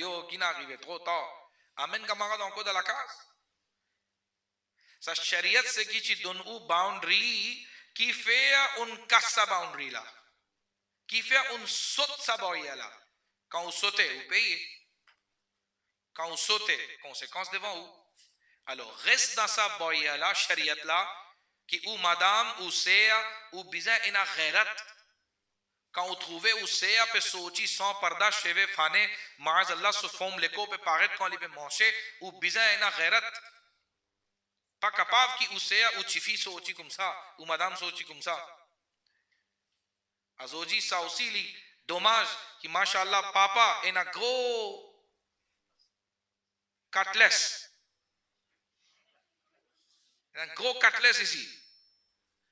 yo qui n'arrive trop tard. Amène camarade encore dans la case. Sa shariat se qui ci donne une boundary qui fait un casse sa boundary là. Qui fait un saute sa barrière là. Quand vous sautez, vous payez. Quand vous sautez, conséquence devant vous. Alors, reste dans sa barrière là, chariat là, qui ou madame, ou séa, ou bizarre, et na ghairat. Quand vous trouvez ou séa, peut sortir sans parda, cheveux fanés, maaz Allah se forme l'écho, peut paraître quand il peut manger, ou bizarre, et na ghairat. Pas capable qui ou séa, ou chifi sortir comme ça, ou madame sortir comme ça. Azoji, ça aussi, li, dommage, qui, mashallah, papa, est na gros, cutlass. Un gros cutlass ici.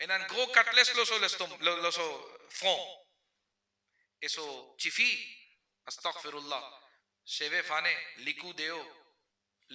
Un gros cutlass lo so front. Eso chifi. Astaghfirullah. Cheveux fanés, liku deo,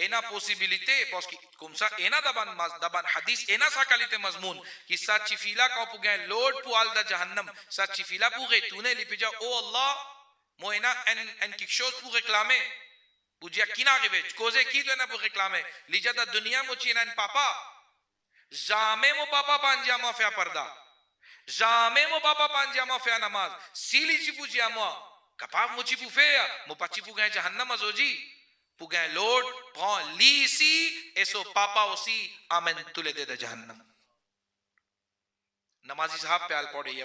Ena possibilité parce que comme ça ena daban hadith ena sa qualité mazmoun ki sa chifila ka pour gain lord pour al da jahannam sa chifila pour retourner li peja oh Allah moi ena en quelque chose pour réclamer pour dire qui n'arrive cause qui doit pour réclamer li jada dunia mo china en papa jamais mo papa panja ma fait parda jamais mo papa panja ma fait namaz si li chifu dia moi capable mo chifu faire mo pa chifu gain jahannam azoji pour gagner l'autre, prends l'ici et son papa aussi, amène tous les deux de Jahannam. Namazi sahab pe al pade ye.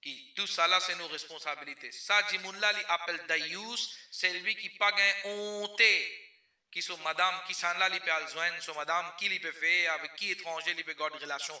que tout ça là c'est nos responsabilités. Ça Jimunla li appelle Dayus, c'est lui qui pas gain honte, qui sont madame qui s'en là li pe al joindre, sont madame qui li peut faire avec qui étranger li peut garder relation.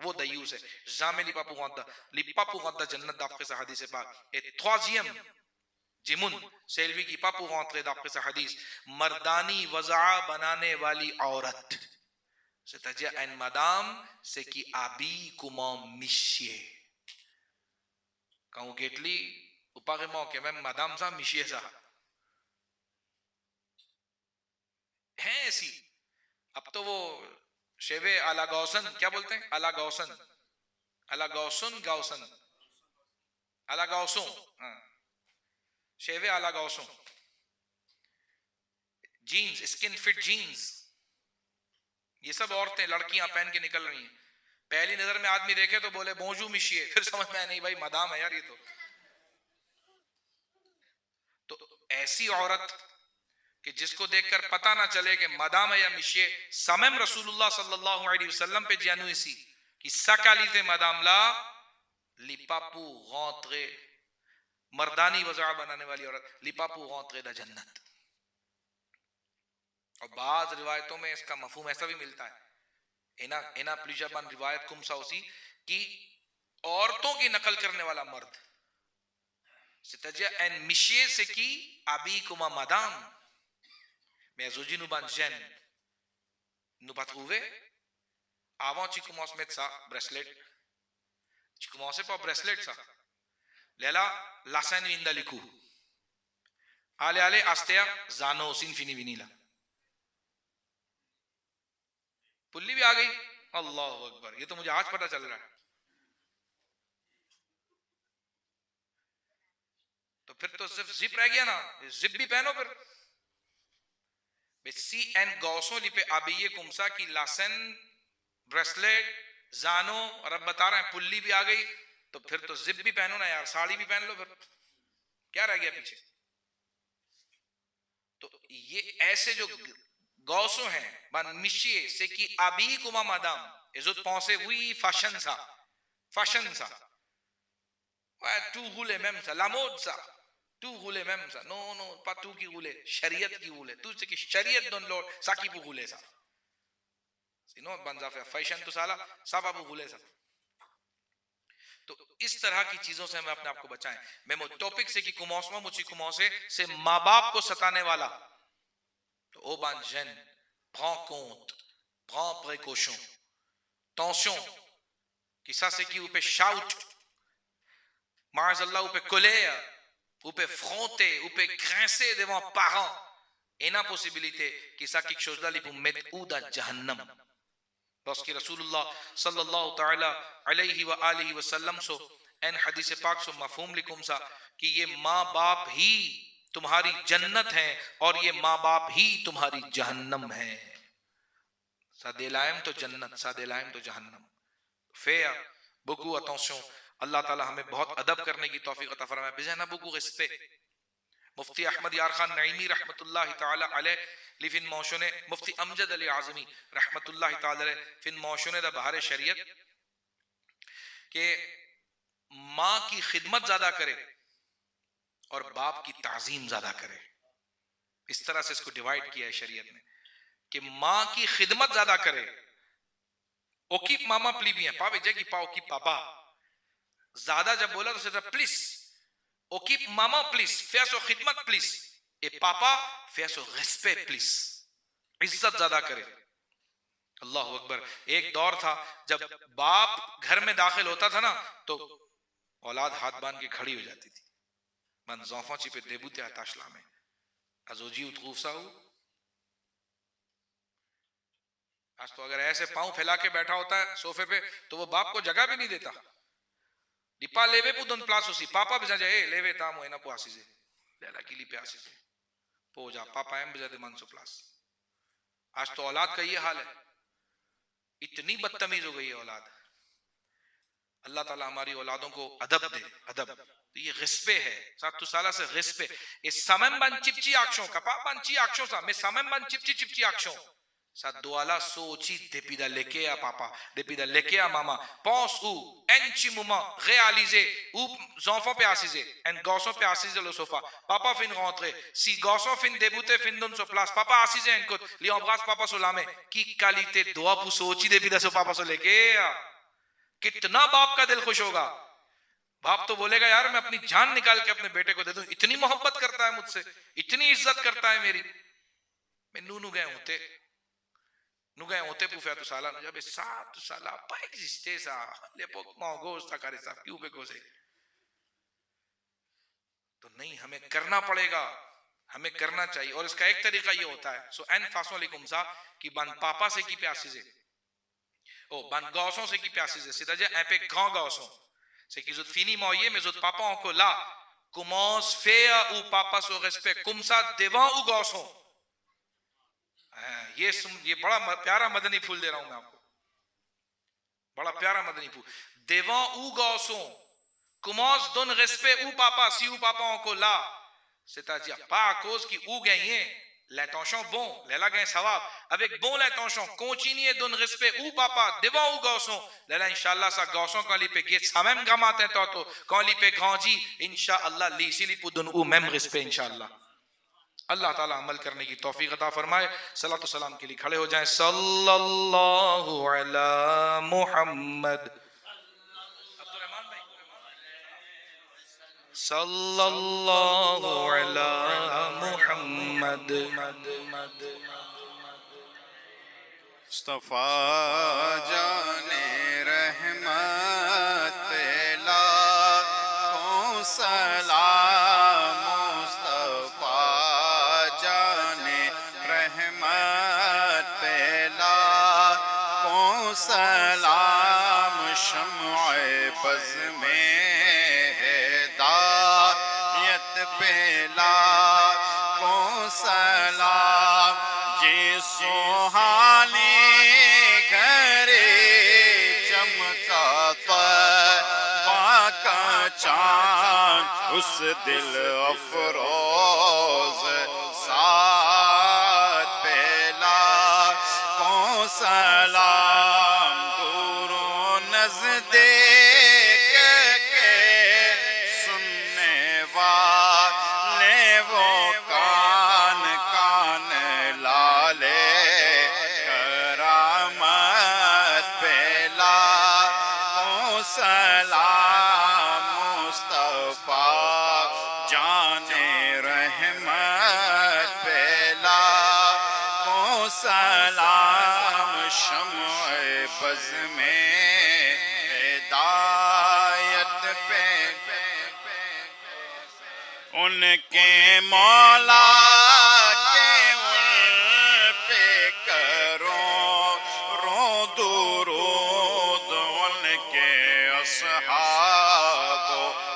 وہ دیوس ہے. زامے لیپاپو غدا جنت داپقے سے حدیث پاک. troisième Juman سیلوی کی پاپو غانترے داپقے سے حدیث. مردانی وضع بنانے والی عورت ستجا ان مدام سے کی آبی کمام مشیے کہوں گیٹلی اپاغے موقع میں مدام سا مشیے سا ہیں ایسی. اب تو وہ شیوے اعلیٰ گوسن کیا بولتے ہیں, اعلیٰ گوسن, اعلیٰ گوسن گوسن اعلیٰ گوسوں, شیوے اعلیٰ گوسوں, جینز اسکن فٹ جینز, یہ سب عورتیں لڑکیاں پہن کے نکل رہی ہیں. پہلی نظر میں آدمی دیکھے تو بولے بونجو مشیے, پھر سمجھ میں نہیں بھائی مدام ہے یار یہ تو ایسی عورت کہ جس کو دیکھ کر پتہ نہ چلے کہ مدام ہے یا مشیے. سمم رسول اللہ صلی اللہ علیہ وسلم پہ جانوی سی کہ سکالی تے مدام لا لیپاپو غانترے مردانی وضع بنانے والی عورت لیپاپو غانترے دا جنت. اور بعض روایتوں میں اس کا مفہوم ایسا بھی ملتا ہے, اینا پلیجابان روایت کم ساوسی کہ عورتوں کی نقل کرنے والا مرد ستجا این مشیے سے کی ابی کما مدام میں زوجی نو بان جن نو پتروے آوان چی کماس میں سا بریسلیٹ چی کماس پا بریسلیٹ سا لیلا لاسن ویندا لکو آلے آلے آستیا زانو سین فینی وینیلا پلی بھی آ گئی. اللہ اکبر, یہ تو مجھے آج پتا چل رہا ہے. تو پھر تو صرف زپ رہ گیا نا, زپ بھی پہنو پھر. سی این گوسوں لی پہ آبیے کمسا کی لاسن بریسلیٹ زانو, اور اب بتا رہے ہیں پلی بھی آ گئی, تو پھر تو زپ بھی پہنو نا یار, ساڑی بھی پہن لو, پھر کیا رہ گیا پیچھے. تو یہ ایسے جو گوسوں ہیں بان مشیے سے کی آبی کما مادام ازود پونسے ہوئی فاشن سا تو غلے میم سا لامود سا تو غلے میم سا نو پتو کی غلے شریعت کی غلے تو سے کی شریعت دون لوڑ ساکی پو غلے سا سینو بنزا فیشن تو سالا سابا پو غلے سا. تو اس طرح کی چیزوں سے ہمیں اپنے آپ کو بچائیں. میں ٹاپک سے کی کموسما مچی کموسے سے ماں باپ کو ستانے والا تو او بان جن prends compte, prends précaution. Tension, chissà c'est qui ou peut shout, Marzallah ou peut colère, ou peut fronter, ou peut grincer devant parents. Et la possibilité chissà quelque chose là pour mettre ou dans Jahannam. Parce que Rasulullah sallallahu ta'ala alayhi wa alihi wa sallam so en hadith pak so mafhum likum sa کہ یہ ماں باپ ہی تمہاری جنت ہیں اور یہ ماں باپ ہی تمہاری جہنم ہے. سادیلائم تو جنت, سادیلائم تو جہنم. فیا بگو اتنشن, اللہ تعالی ہمیں بہت ادب کرنے کی توفیق عطا فرمائے. بجانا بگو رسپے. مفتی احمد یار خان نعیمی رحمت اللہ تعالی علیہ لیفن موشنے, مفتی امجد علی اعظمی رحمت اللہ تعالی علیہ فن موشنے دا بہار شریعت کہ ماں کی خدمت زیادہ کرے اور باپ کی تعظیم زیادہ کرے. اس طرح سے اس کو ڈیوائیڈ کیا ہے شریعت نے کہ ماں کی خدمت زیادہ کرے. اوکی ماما پلی بھی ہیں, پاوے جے کی پاو کی پاپا زیادہ جب بولا تو سیدھا پلیس اوکی ماما پلیس فیسو خدمت پلیس, اے پاپا فیسو ریسپے پلیس, عزت زیادہ کرے. اللہ اکبر. ایک دور تھا جب باپ گھر میں داخل ہوتا تھا نا تو اولاد ہاتھ باندھ کے کھڑی ہو جاتی تھی. من زوفاں چی پہ دیبوتے آتاشلا میں ازوجی اتغوف سا ہو. آج تو اگر ایسے پاؤں پھیلا کے بیٹھا ہوتا ہے صوفے پہ تو وہ باپ کو جگہ بھی نہیں دیتا. ڈپا لیوے پو دن پلاس ہوسی پاپا بجا جائے لیوے تامو اینا پو آسی سے لیلا کیلی پہ آسی سے پو جا پاپا ایم بجا دے منسو پلاس. آج تو اولاد کا یہ حال ہے, اتنی بدتمیز ہو گئی ہے اولاد. اللہ تعالیٰ ہماری اولادوں کو ادب دے, ادب. یہ غصبے ہے, ساتھ تو سالہ سے غصبے. اس سامن بان چپچی آکشوں, کپا بان چی آکشوں سا, میں سامن بان چپچی آکشوں. Sa doala soci depuis da lekea papa, depuis da lekea maman. Pense où un petit moment réalisé où enfants peut assiser, un garçon peut assiser le sofa. Papa fin rentrer. Si garçon fin débuter fin donne sur place, papa assise un côté, lui embrasse papa sur la main. Qui qualité doit pour soci depuis da so papa sur lekea. کتنا باپ کا دل خوش ہوگا. باپ تو بولے گا یار میں اپنی جان نکال کے اپنے بیٹے کو دے دوں, اتنی محبت کرتا ہے مجھ سے, اتنی عزت کرتا ہے میری. میں نو گئے ہوتے پوفیا تو سالہ جب سات سالہ پا existeza le poc mo gusta care sa più pe cose. تو نہیں, ہمیں کرنا پڑے گا, ہمیں کرنا چاہیے. اور اس کا ایک طریقہ یہ ہوتا ہے, سو این فاسوں علیکم سا کہ بان پاپا سے کی پیاسی سے او بان گوسوں سے کی پیاسی سے سیدھا جا ایپے گاں گوسوں se chi zut fini moie me zut papa anco là commence faire ou papa se respect comme ça devant ou garçon. یہ بڑا پیارا مدنی پھول دے رہا ہوں میں آپ کو, بڑا پیارا مدنی پھول. devant ou garçon commence donne respect ou papa si ou papa anco là, c'est-à-dire pas à cause qui ou gagné l'intention bon, là gagne savab, avec bon l'intention, continuez donne respect ou papa devant ou garçon, là inchallah ça garçon quand il peut get ça même grand matin toto quand il peut grandir inchallah li si li pour donne ou même respect inchallah. اللہ تعالیٰ عمل کرنے کی توفیق عطا فرمائے. صلاۃ و سلام کے لیے کھڑے ہو جائیں. صلی اللہ علی محمد, صلی اللہ علی محمد. مصطفیٰ جان رحمت پہ لاکھوں سلام, مصطفیٰ جان رحمت پہ لاکھوں سلام, شمع بز میں ہدایت پہ لاکھوں سلام, جی سوہانی اس دل افروز ساتھ پہ لاکھوں سلام, دور و نزدیک کے سننے والے وہ کان کان لالے کرامت پہ لاکھوں سلام, مصطفیٰ جان رحمت پہ لاکھوں سلام, شمع بز میں ہدایت پہ ان کے مولا کے ان پہ کرو رو درود, ان کے اصحاب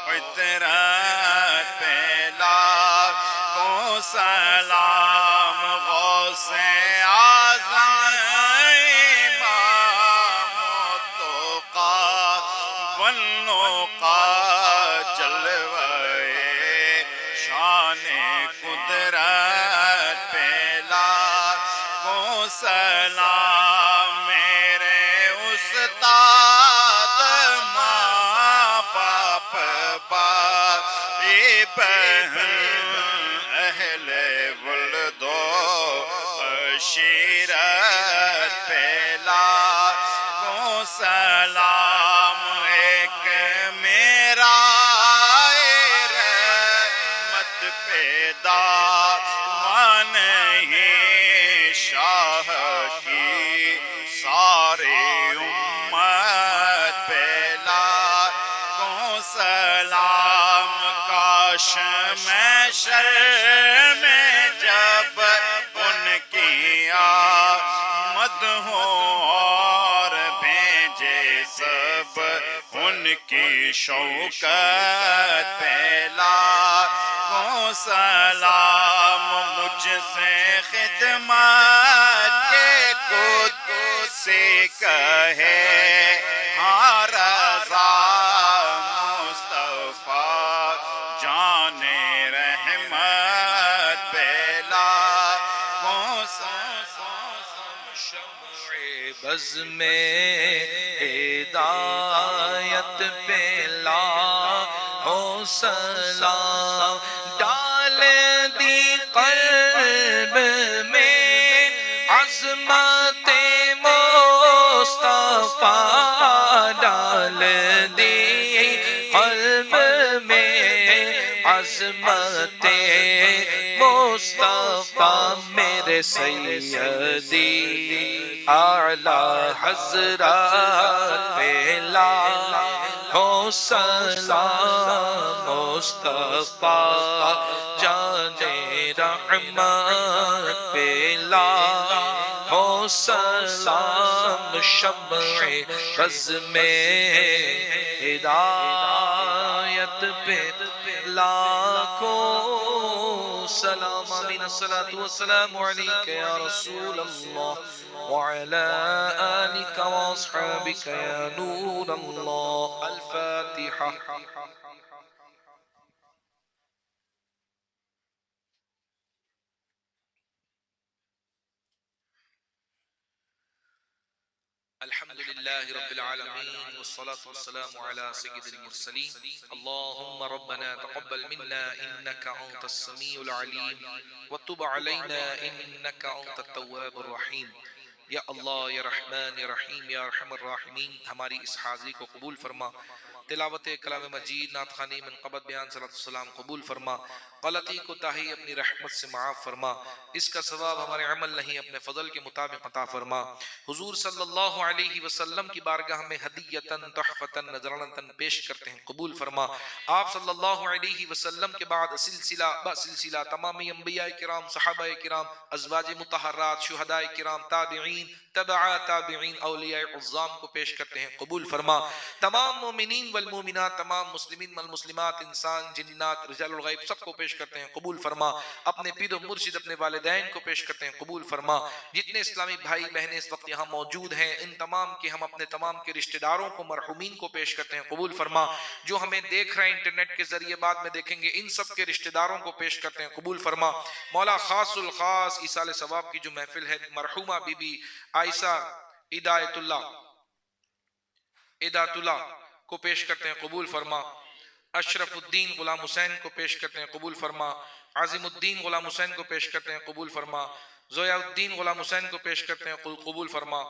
عطرت پہ لاکھوں سلام, غوث اعظم امام التقیٰ والنقیٰ جلوے شان قدرت پہ لاکھوں سلام, میرے استاد ماں باپ بھائی بہن اہل ولد و عشیرت پہ لاکھوں سلام, ایک میرا رحمت پیدا نہیں شاہ کی ساری امت پہ لاکھوں سلام, کاش میں شر میں جب ان کی آمد ہو اور بھیجے سب ان کی شوکت پہ لاکھوں سلام, مجھ سے خدمت کے قدسی کہے ہاں رضا, مصطفیٰ جان رحمت پہ لاکھوں سلام, شمع بز میں ہدایت پہ لاکھوں سلام, ڈال دی قلب میں عظمت مصطفیٰ, ڈال عظمت مصطفیٰ میرے سیدی اعلی حضرات پہ لاکھوں سلام مصطفیٰ جان رحمت پہ لاکھوں سلام شمع رز میں ہدایت پہ لاکھوں سلام آمین الصلاة والسلام علیکہ یا رسول اللہ وعلى آلك واصحابك يا نور الله الفاتحة الحمد لله رب العالمين والصلاة والسلام على سيد المرسلين اللهم ربنا تقبل منا إنك أنت السميع العليم وتب علينا إنك أنت التواب الرحيم یا اللہ یا رحمان یا رحیم یا ارحم الراحمین ہماری اس حاضری کو قبول فرما تلاوت کلام مجید نعت خوانی منقبت بیان صلی اللہ علیہ وسلم قبول فرما غلطی کوتاہی اپنی رحمت سے معاف فرما اس کا ثواب ہمارے عمل نہیں اپنے فضل کے مطابق عطا فرما حضور صلی اللہ علیہ وسلم کی بارگاہ میں ہدیتاً تحفتاً نذرانتاً پیش کرتے ہیں قبول فرما آپ صلی اللہ علیہ وسلم کے بعد سلسلہ تمامی انبیاء کرام صحابہ کرام ازواج مطہرات شہداء کرام تابعین تبع تابعین اولیاء عظام کو پیش کرتے ہیں قبول فرما تمام مومنین والمومنات تمام مسلمین والمسلمات انسان جنات رجال الغیب سب کو پیش کرتے ہیں قبول فرما اپنے پیر و مرشد اپنے والدین کو پیش کرتے ہیں قبول فرما جتنے اسلامی بھائی بہنیں اس وقت یہاں موجود ہیں ان تمام کے ہم اپنے تمام کے رشتہ داروں کو مرحومین کو پیش کرتے ہیں قبول فرما جو ہمیں دیکھ رہے ہیں انٹرنیٹ کے ذریعے بعد میں دیکھیں گے ان سب کے رشتہ داروں کو پیش کرتے ہیں قبول فرما مولا خاص الخاص ایصال ثواب کی جو محفل ہے مرحومہ بی بی عائشہ ہدایت اللہ کو پیش کرتے ہیں قبول فرما اشرف الدین غلام حسین کو پیش کرتے ہیں قبول فرما عظیم الدین غلام حسین کو پیش کرتے ہیں قبول فرما ضیاء الدین غلام حسین کو پیش کرتے ہیں قبول فرما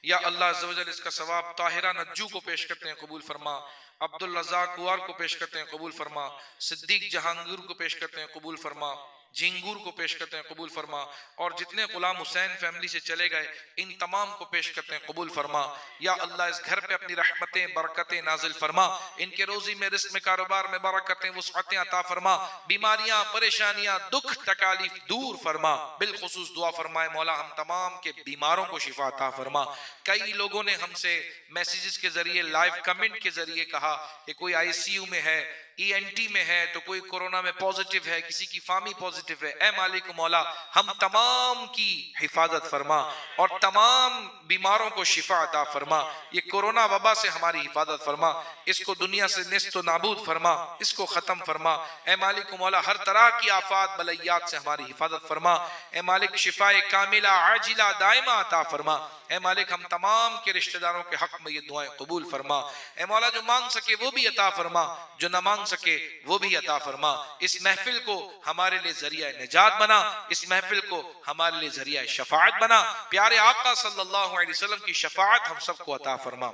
یا اللہ عز و جل اس کا ثواب طاہرہ نجو کو پیش کرتے ہیں قبول فرما عبدالرزاق کوار کو پیش کرتے ہیں قبول فرما صدیق جہانگیر کو پیش کرتے ہیں قبول فرما جھینگور کو پیش کرتے ہیں قبول فرما اور جتنے غلام حسین فیملی سے چلے گئے ان تمام کو پیش کرتے ہیں قبول فرما یا اللہ اس گھر پہ اپنی رحمتیں برکتیں نازل فرما ان کے روزی میں رزق میں کاروبار میں برکتیں وسعتیں عطا فرما بیماریاں پریشانیاں دکھ تکالیف دور فرما بالخصوص دعا فرمائے مولا ہم تمام کے بیماروں کو شفا عطا فرما کئی لوگوں نے ہم سے میسیجز کے ذریعے لائیو کمنٹ کے ذریعے کہا کہ کوئی آئی سی یو میں ہے ای این ٹی میں ہے تو کوئی کورونا میں پوزیٹیو ہے کسی کی فامی پوزیٹیو ہے اے مالک مولا ہم تمام کی حفاظت فرما اور تمام بیماروں کو شفا عطا فرما یہ کورونا وبا سے ہماری حفاظت فرما اس کو دنیا سے نیست و نابود فرما اس کو ختم فرما اے مالک مولا ہر طرح کی آفات بلیات سے ہماری حفاظت فرما اے مالک شفاء کاملہ عاجلہ دائمہ عطا فرما اے مالک ہم تمام کے رشتہ داروں کے حق میں یہ دعائیں قبول فرما اے مولا جو مانگ سکے وہ بھی عطا فرما جو نہ مانگ سکے وہ بھی عطا فرما اس محفل کو ہمارے لئے ذریعہ نجات بنا اس محفل کو ہمارے لئے ذریعہ شفاعت بنا پیارے آقا صلی اللہ علیہ وسلم کی شفاعت ہم سب کو عطا فرما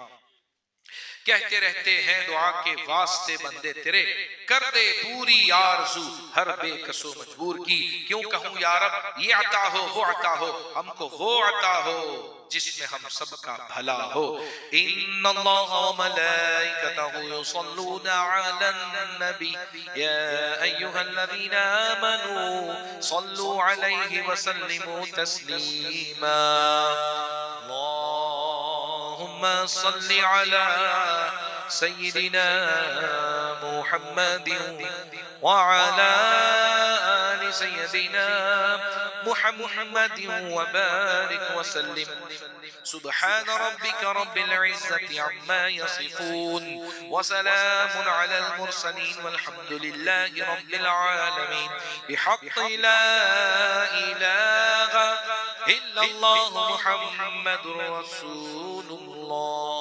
کہتے رہتے ہیں دعا کے واسطے بندے تیرے کر دے پوری آرزو ہر بے کس و مجبور کی کیوں کہوں یا رب یہ عطا ہو وہ عطا ہو ہم کو وہ عطا ہو جس میں ہم سب کا بھلا ہو ان اللہ و ملائکتہ یصلون علی النبی یا ایہا الذین آمنوا صلوا علیہ وسلموا تسلیما اللهم صل على سيدنا محمد وعلى آل سيدنا محمد وبارك وسلم سبحان ربك رب العزة عما يصفون وسلام على المرسلين والحمد لله رب العالمين بحق لا إله إلا الله محمد رسول الله